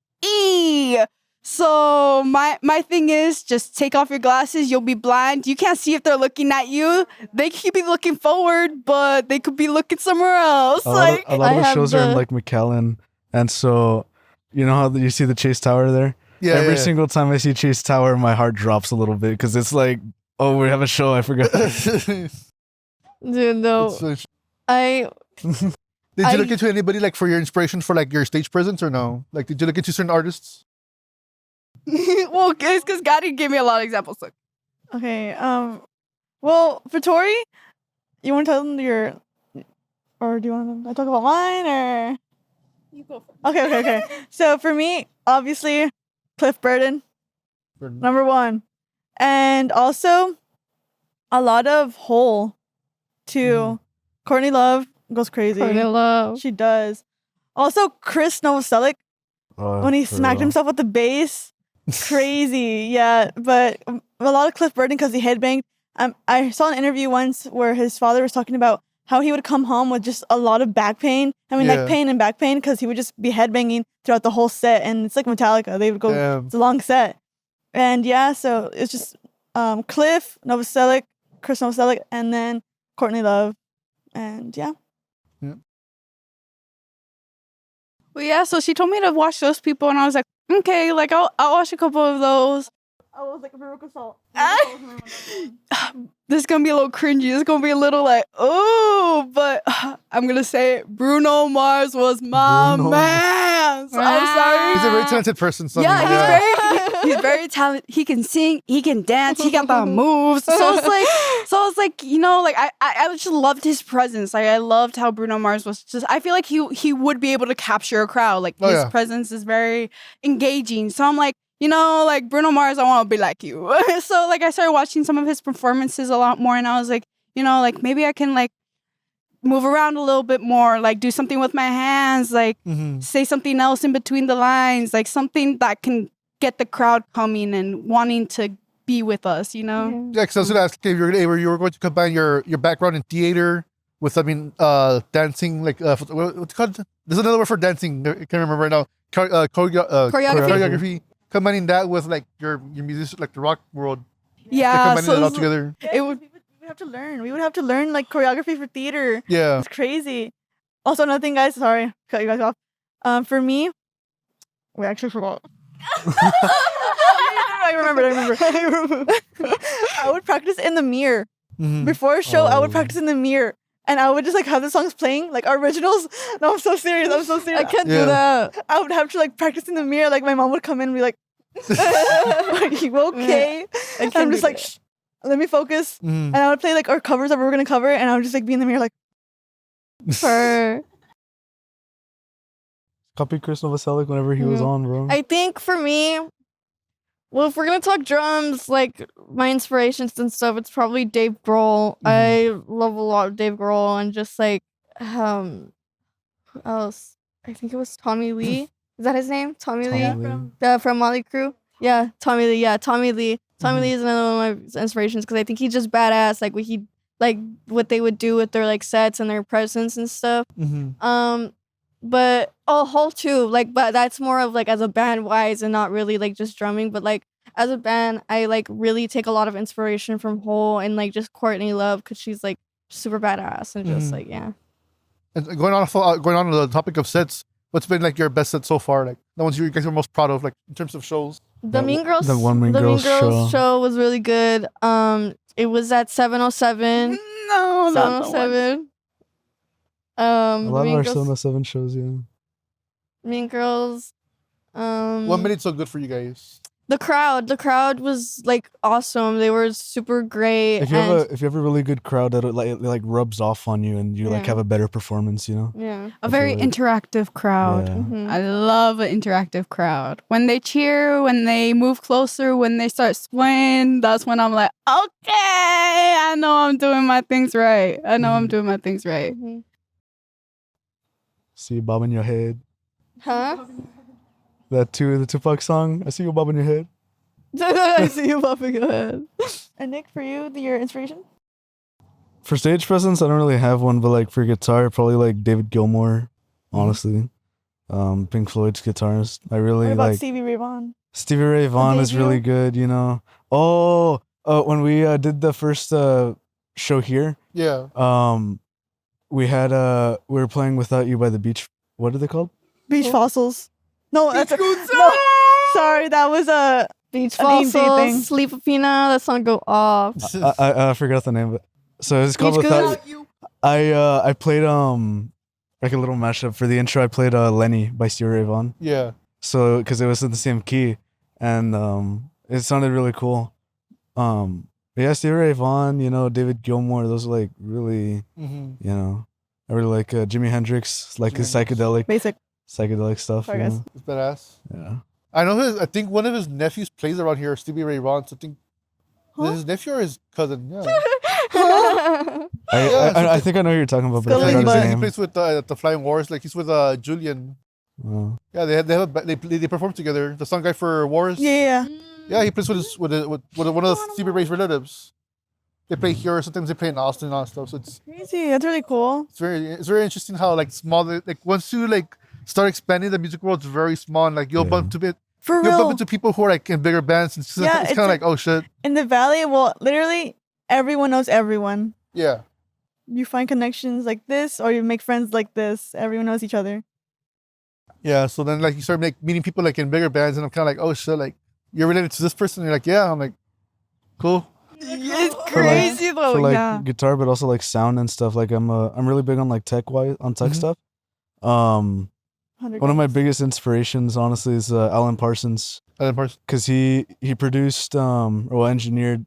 So my thing is just take off your glasses. You'll be blind. You can't see if they're looking at you. They could be looking forward, but they could be looking somewhere else. A lot of the shows are in like McAllen, and so you know how you see the Chase Tower there. Yeah. Every single time I see Chase Tower, my heart drops a little bit because it's like, oh, we have a show. I forgot. Dude, no. Did you look into anybody like for your inspiration for like your stage presence or no? Like, did you look into certain artists? Well, it's because Gotti gave me a lot of examples. Look. Okay. Well, for Tori, you want to tell them or do you want to talk about mine or? You go first. Okay. So for me, obviously, Cliff Burton, number 1, and also a lot of Hole, too. Courtney Love goes crazy. Courtney Love. She does. Also, Chris Novoselic, when he smacked himself with the bass. Crazy, yeah. But a lot of Cliff Burton because he headbanged. I saw an interview once where his father was talking about how he would come home with just a lot of back pain. I mean, neck pain and back pain because he would just be headbanging throughout the whole set. And it's like Metallica. They would go, it's a long set. And yeah, so it's just Cliff Novoselic, Chris Novoselic, and then Courtney Love. And yeah. Well, yeah, so she told me to watch those people, and I was like, okay, like, I'll watch a couple of those. I was like, Veruca Salt. This is gonna be a little cringy. This is gonna be a little like, oh, but I'm gonna say it. Bruno Mars was my man. So I'm sorry. He's a very talented person. He's very talented. He can sing. He can dance. He got the moves. So it's like, you know, like I just loved his presence. Like I loved how Bruno Mars was just. I feel like he would be able to capture a crowd. Like his presence is very engaging. So I'm like, you know, like Bruno Mars, I want to be like you. So like I started watching some of his performances a lot more, and I was like, you know, like maybe I can like move around a little bit more, like do something with my hands, like say something else in between the lines, like something that can get the crowd coming and wanting to be with us, you know? Yeah, because I was going to ask if you were going to combine your background in theater with, dancing, like, what's it called? There's another word for dancing. I can't remember right now. Choreography. Combining that with, like, your music, like the rock world. Yeah. Combining it all together. We would have to learn. We would have to learn, like, choreography for theater. Yeah. It's crazy. Also, another thing, guys, sorry, cut you guys off. For me, we actually forgot. I remember. I would practice in the mirror. Before a show, I would practice in the mirror. And I would just like have the songs playing, like our originals. No, I'm so serious. I can't do that. I would have to like practice in the mirror. Like my mom would come in and be like, "Are you okay?" And I'm just like, shh, let me focus. And I would play like our covers that we were gonna cover, and I would just like be in the mirror like. Copy Chris Novoselic whenever he was on, bro. I think for me, well, if we're gonna talk drums, like my inspirations and stuff, it's probably Dave Grohl. I love a lot of Dave Grohl, and just like who else? I think it was Tommy Lee. Is that his name? Tommy Lee from Motley Crue. Yeah, Tommy Lee. Yeah, Tommy Lee. Tommy Lee is another one of my inspirations because I think he's just badass. Like what they would do with their like sets and their presence and stuff. But Hole too, like, but that's more of like as a band wise and not really like just drumming, but like as a band, I like really take a lot of inspiration from Hole and like just Courtney Love because she's like super badass and just like yeah. And going on to the topic of sets, what's been like your best set so far? Like the ones you guys are most proud of, like in terms of shows. The Mean Girls show was really good. It was at 707. No, 707. A lot of our 707 shows, yeah. Mean Girls. What made it so good for you guys? The crowd was like awesome. They were super great. If you have a really good crowd, that it rubs off on you, and you like have a better performance. You know. Yeah. A very interactive crowd. Yeah. Mm-hmm. I love an interactive crowd. When they cheer, when they move closer, when they start swaying, that's when I'm like, okay, I know I'm doing my things right. I'm doing my things right. Mm-hmm. See you bobbing your head. Huh? The Tupac song. I see you bobbing your head. I see you popping your head. And Nick, for you, your inspiration? For stage presence, I don't really have one, but like for guitar, probably like David Gilmour, honestly. Pink Floyd's guitarist. I really What about like Stevie Ray Vaughan? Stevie Ray Vaughan is really good, you know. When we did the first show here, we were playing Without You by the Beach. What are they called? Beach Fossils. No, that's no. Sorry, that was a Beach an AMC Fossils, thing. Sleep Apina, that song go off. I forgot the name of it. So it's called Beach Without You. I played like a little mashup for the intro. I played Lenny by Stevie Ray Vaughan. Yeah. So because it was in the same key, and it sounded really cool. But yeah, Stevie Ray Vaughan, you know, David Gilmour, those are like really, you know, I really like Jimi Hendrix, like his psychedelic stuff. Sorry, you guys. know? It's badass. Yeah. I think one of his nephews plays around here, Stevie Ray Vaughan. So I think his nephew or his cousin. Yeah. I think I know who you're talking about, but I forgot his He name. plays with the Flying Wars. Like he's with Julian. Oh. Yeah, they perform together. The song guy for Wars. Yeah. Yeah, he plays with one of the Stevie Ray's relatives. They play here. Sometimes they play in Austin and all that stuff. So it's Crazy. That's really cool. very interesting how like small like once you like start expanding, the music world's very small, and like you'll bump into For you'll real. bump into people who are like in bigger bands. And it's kind of like, oh shit. In the valley, well, literally everyone knows everyone. Yeah. You find connections like this, or you make friends like this. Everyone knows each other. Yeah. So then like you start meeting people like in bigger bands, and I'm kind of like, oh shit, like you're related to this person. And you're like, yeah. I'm like, cool. It's crazy though. For like Yeah. guitar, but also like sound and stuff. Like I'm really big on like tech stuff. One of my biggest inspirations, honestly, is Alan Parsons. Because he produced engineered.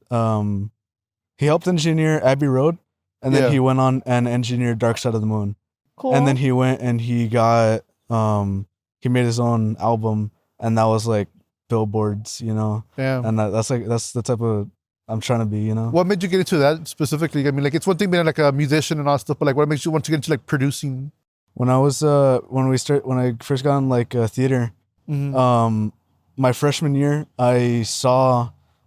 He helped engineer Abbey Road, and then he went on and engineered Dark Side of the Moon. Cool. And then he went and he got he made his own album, and that was like billboards, you know. Yeah. And that's the type of I'm trying to be, you know. What made you get into that specifically? I mean, like it's one thing being like a musician and all stuff, but like what makes you want to get into like producing? When I was when I first got in like theater, my freshman year, I'd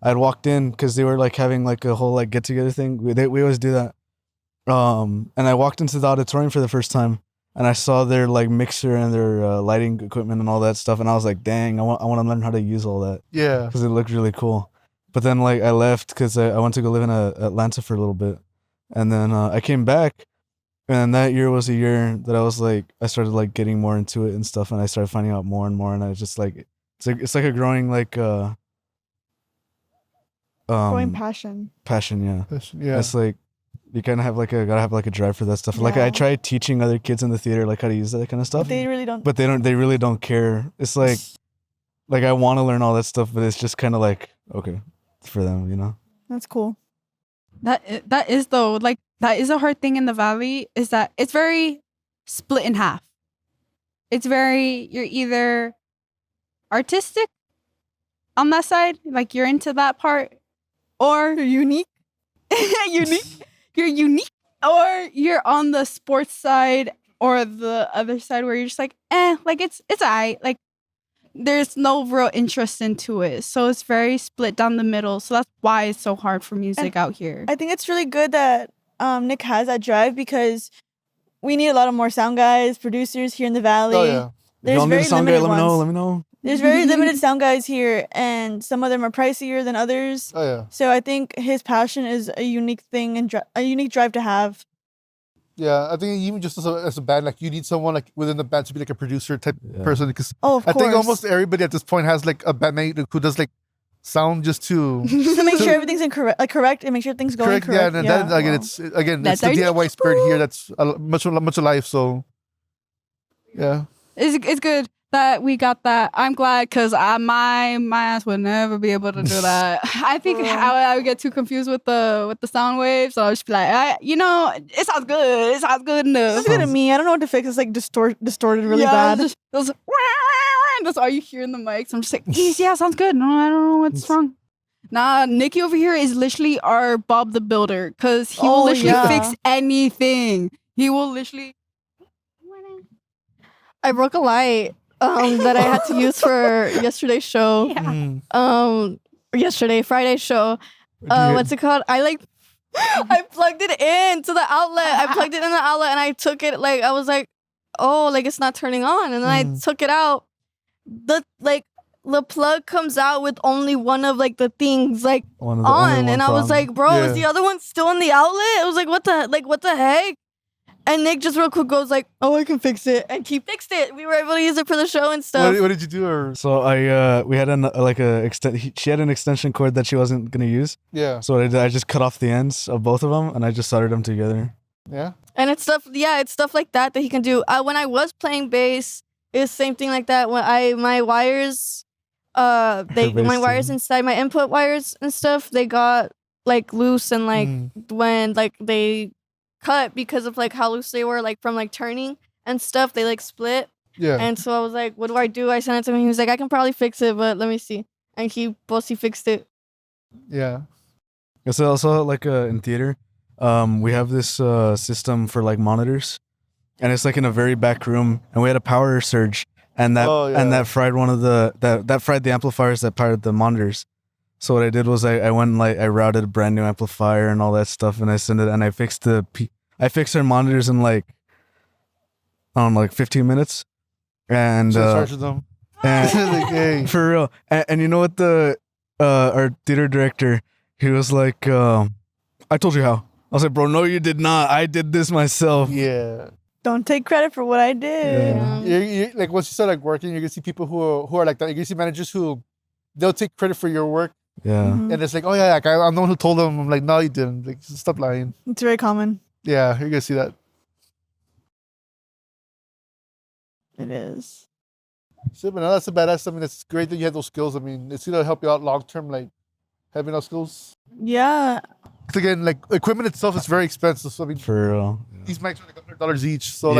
walked in because they were like having like a whole like get together thing. We always do that. And I walked into the auditorium for the first time, and I saw their like mixer and their lighting equipment and all that stuff, and I was like, dang, I want to learn how to use all that. Yeah. Because it looked really cool. But then like I left because I went to go live in Atlanta for a little bit, and then I came back. And that year was a year that I was like, I started like getting more into it and stuff, and I started finding out more and more, and I just like, it's like a growing like, growing passion. Passion, yeah. Yeah. It's like you kind of have like gotta have like a drive for that stuff. Like I tried teaching other kids in the theater like how to use that kind of stuff. But they really don't. But they really don't care. It's like I want to learn all that stuff, but it's just kind of like okay, it's for them, you know. That's cool. That is though, like that is a hard thing in the valley, is that it's very split in half. It's very, you're either artistic on that side, like you're into that part, or you're unique. You're unique, or you're on the sports side or the other side where you're just like, like it's alright. Like there's no real interest into it. So it's very split down the middle. So that's why it's so hard for music out here. I think it's really good that Nick has that drive, because we need a lot of more sound guys, producers here in the valley. Oh yeah. If y'all need a sound guy, let me know. There's very limited sound guys here, and some of them are pricier than others. Oh yeah. So I think his passion is a unique thing and a unique drive to have. Yeah, I think even just as a band, like you need someone like within the band to be like a producer type person, because of I course. think almost everybody at this point has like a bandmate who does like sound just to make sure everything's correct and make sure things going correct. Yeah, and that again, it's the DIY spirit here. That's much of life. So yeah, it's good. that we got that. I'm glad because my ass would never be able to do that. I think I would get too confused with the sound waves. So I would just be like, it sounds good. It sounds good enough. It's good to me. I don't know what to fix. It's like distorted really bad. That's all you hear in the mics. I'm just like, yeah, sounds good. No, I don't know what's wrong. Nah, Nikki over here is literally our Bob the Builder because he will literally fix anything. He will literally. I broke a light that I had to use for yesterday's show. Yeah. Friday's show. What's it called? I plugged it in to the outlet. I plugged it in the outlet and I took it I was like, oh, it's not turning on. And then I took it out. The plug comes out with only one of the things on, and I was like, bro, is the other one still in the outlet? I was like, what the heck? And Nick just real quick goes oh, I can fix it, and he fixed it. We were able to use it for the show and stuff. What did you do? So we had she had an extension cord that she wasn't gonna use. Yeah. So what I did, I just cut off the ends of both of them and I just soldered them together. Yeah. And it's stuff like that he can do. When I was playing bass, it's the same thing like that. When my wires, my wires inside my input wires and stuff, they got loose and when they cut because of how loose they were from turning and stuff, they split. Yeah. And so I was like, what do I do? I sent it to him. He was like, I can probably fix it, but let me see. And he fixed it. Yeah. So also in theater, we have this system for monitors, and it's in a very back room, and we had a power surge, and that fried one of that fried the amplifiers that powered the monitors. So what I did was I went and I routed a brand new amplifier and all that stuff, and I sent it, and I fixed their monitors in 15 minutes, and charged them. And for real, and you know what our theater director, he was like, I told you how. I was like, bro, no, you did not. I did this myself. Yeah. Don't take credit for what I did. Yeah. You once you start working, you're gonna see people who are like that. You're gonna see managers who they'll take credit for your work. Yeah. And it's oh yeah, I'm the one who told them. I'm like, no, you didn't. Stop lying. It's very common. Yeah, you're gonna see that. It is. So, but no, that's a badass. I mean, it's great that you have those skills. I mean, it's gonna help you out long term, having those skills. Yeah. Again, equipment itself is very expensive. So I mean, for real, these mics are $100 each. So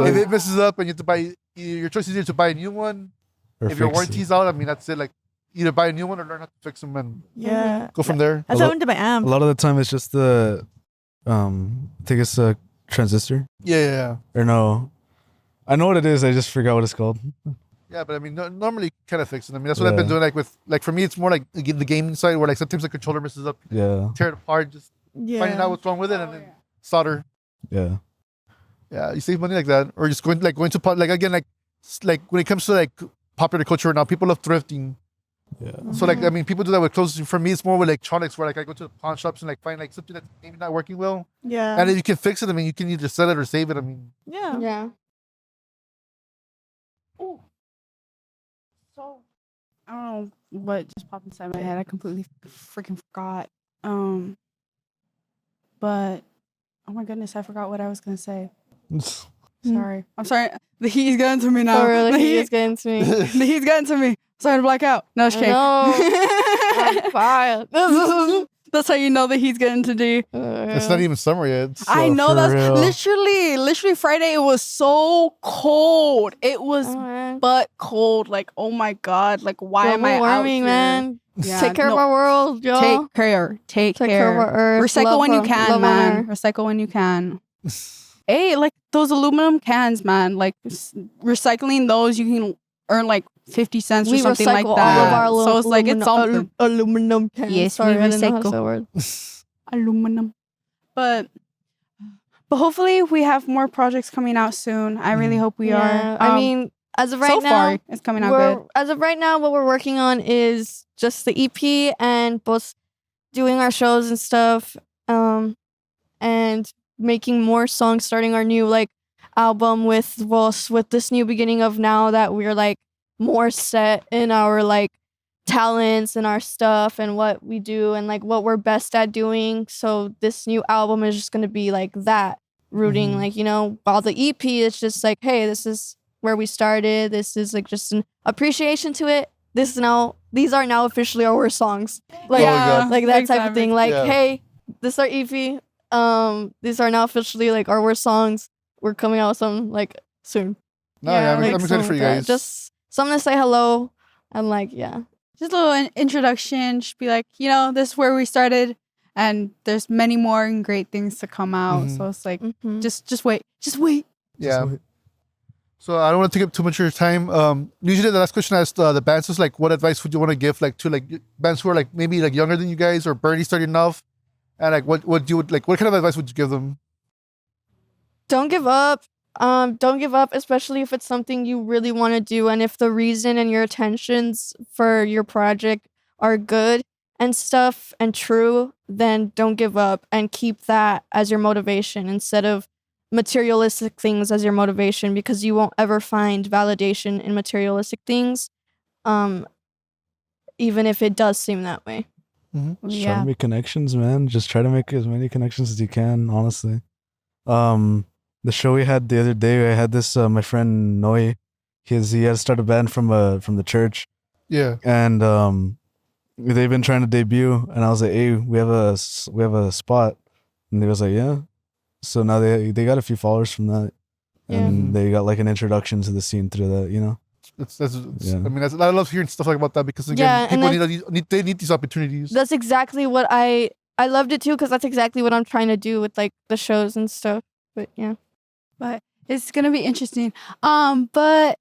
if it messes up and you have to buy, your choice is either to buy a new one. If your warranty's out, I mean, that's it. Either buy a new one or learn how to fix them and go from there. That's how I went to my amp. A lot of the time, it's just the, I think it's a transistor. Yeah. Or no, I know what it is. I just forgot what it's called. Yeah, but I mean, normally you kind of fix it. I mean, that's what I've been doing. For me, it's more the gaming side where sometimes the controller messes up. Yeah. Tear it apart, just finding out what's wrong with it and then solder. Yeah. Yeah, you save money like that, or just going to again when it comes to popular culture now, people love thrifting. Yeah. So I mean, people do that with clothes. For me, it's more with electronics, where I go to the pawn shops and find something that's maybe not working well. Yeah. And if you can fix it, I mean, you can either sell it or save it. I mean. Yeah. Yeah. Oh. So I don't know what just popped inside my head. I completely freaking forgot. But oh my goodness, I forgot what I was gonna say. Sorry. I'm sorry. The heat is getting to me now. Oh, really? The heat is getting to me. The heat's getting to me. Starting to black out. No, it's kidding. I'm fired. That's how you know the heat's getting to D. It's not even summer yet. So I know, that's real. literally Friday. It was so cold. It was but cold. Oh my god. Why am I out here? Man. Yeah, take care of our world, y'all. Take care of our earth. Recycle when you can, man. Recycle when you can. Hey, those aluminum cans, man. Recycling those, you can earn 50 cents or something like that. All of our so it's it's something. Aluminum cans. Yes, sorry, we I didn't know how to recycle. say the word. Aluminum. But hopefully we have more projects coming out soon. I really hope we are. I mean, as of right so now, far it's coming out good. As of right now, what we're working on is just the EP and both doing our shows and stuff, and making more songs, starting our new album with this new beginning of now that we're more set in our talents and our stuff and what we do and what we're best at doing. So this new album is just gonna be that rooting, while the EP is just hey, this is where we started. This is like just an appreciation to it. These are now officially our worst songs. Like, like that type of thing. Like, hey, this is our EP. These are now officially like our worst songs. We're coming out with some like soon. No, I'm excited for you guys. Just something to say hello and like, just a little introduction. Just be like, this is where we started, and there's many more and great things to come out. So it's like, just wait. Yeah. So I don't want to take up too much of your time. Usually the last question I ask the bands is like, what advice would you want to give like to like bands who are like maybe like younger than you guys or barely starting off, and like what kind of advice would you give them? Don't give up. Don't give up, especially if it's something you really want to do, and if the reason and your intentions for your project are good and stuff and true, then don't give up and keep that as your motivation instead of materialistic things as your motivation, because you won't ever find validation in materialistic things, even if it does seem that way. Just try to make connections, man. Just try to make as many connections as you can, honestly. The show we had the other day, I had this my friend Noe. He had to start a band from the church. Yeah. And they've been trying to debut, and I was like, hey, we have a spot, and they was like, yeah. So now they got a few followers from that, and they got like an introduction to the scene through that, I mean, I love hearing stuff like about that, because again, people need these opportunities. That's exactly what I loved it too, because that's exactly what I'm trying to do with like the shows and stuff. But it's gonna be interesting. But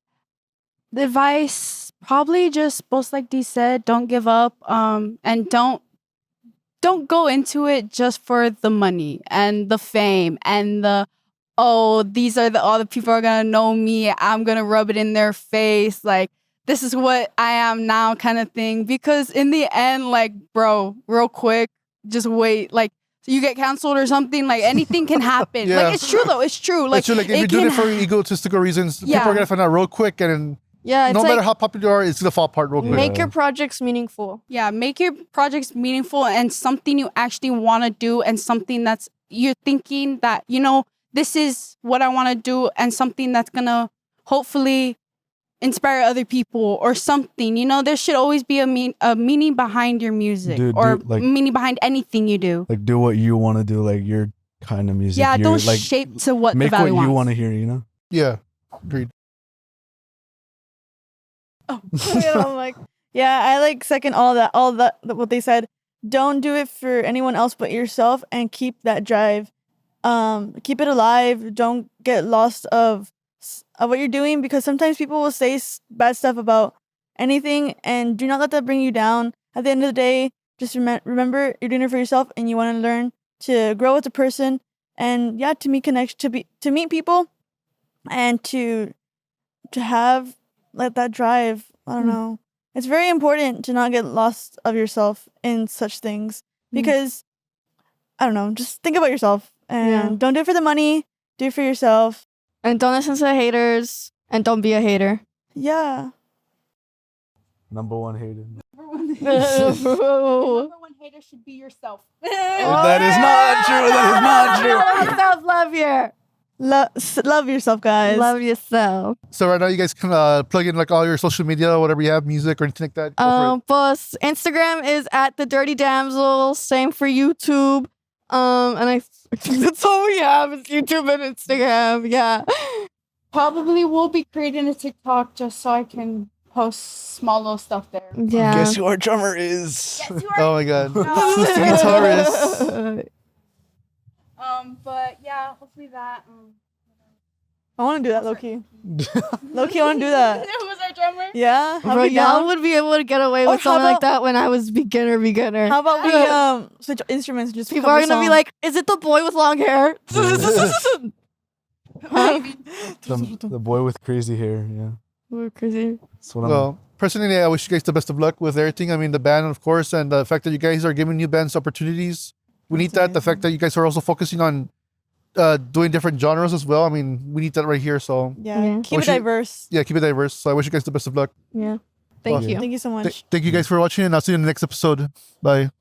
the advice probably just both like Dee said, don't give up. And don't go into it just for the money and the fame and these are all the people are gonna know me. I'm gonna rub it in their face. Like, this is what I am now kind of thing. Because in the end, like, bro, real quick, just wait. Like, you get canceled or something, like anything can happen. Like, it's true though. It's true. Like, if you're doing it for egotistical reasons, people are gonna find out real quick, and no matter how popular you are, it's gonna fall apart real quick. Make your projects meaningful. Yeah, make your projects meaningful and something you actually want to do, and something that's you're thinking that this is what I want to do, and something that's gonna hopefully inspire other people or something. There should always be a meaning behind your music, meaning behind anything you do. Like, do what you want to do, like your kind of music. Yeah, don't shape to what the valley wants. Make what you want to hear, Yeah, agreed. Oh, I'm like, I like second all that what they said. Don't do it for anyone else but yourself, and keep that drive. Keep it alive. Don't get lost of what you're doing, because sometimes people will say bad stuff about anything, and do not let that bring you down. At the end of the day, just remember you're doing it for yourself, and you want to learn to grow as a person, and to meet to meet people, and to have like that drive. I don't know. It's very important to not get lost of yourself in such things, because I don't know. Just think about yourself, and don't do it for the money. Do it for yourself. And don't listen to the haters, and don't be a hater. Yeah. Number one hater. Number one hater should be yourself. That is not true. That is not true. Self-love here. Love yourself, guys. Love yourself. So right now you guys can plug in like all your social media, whatever you have, music or anything like that. Boss, Instagram is at the Dirty Damsels. Same for YouTube. And I think that's all we have is YouTube and Instagram. Yeah. Probably will be creating a TikTok just so I can post small little stuff there. Yeah. Guess who our drummer is? Yes, you are. Oh my god. No. It's the guitarist. But yeah, hopefully that. I want to do that, low-key. Low-key, I want to do that. Who was our drummer? Yeah. Bro, y'all would be able to get away with something like that when I was beginner. How about we switch instruments? Just people are gonna be like, "Is it the boy with long hair?" The boy with crazy hair. Yeah. We're crazy. Personally, I wish you guys the best of luck with everything. I mean, the band, of course, and the fact that you guys are giving new bands opportunities. We need that. The fact that you guys are also focusing on doing different genres as well. I mean, we need that right here. So keep it diverse. Keep it diverse. So I wish you guys the best of luck. Yeah. Thank you. Thank you so much. Thank you guys for watching, and I'll see you in the next episode. Bye.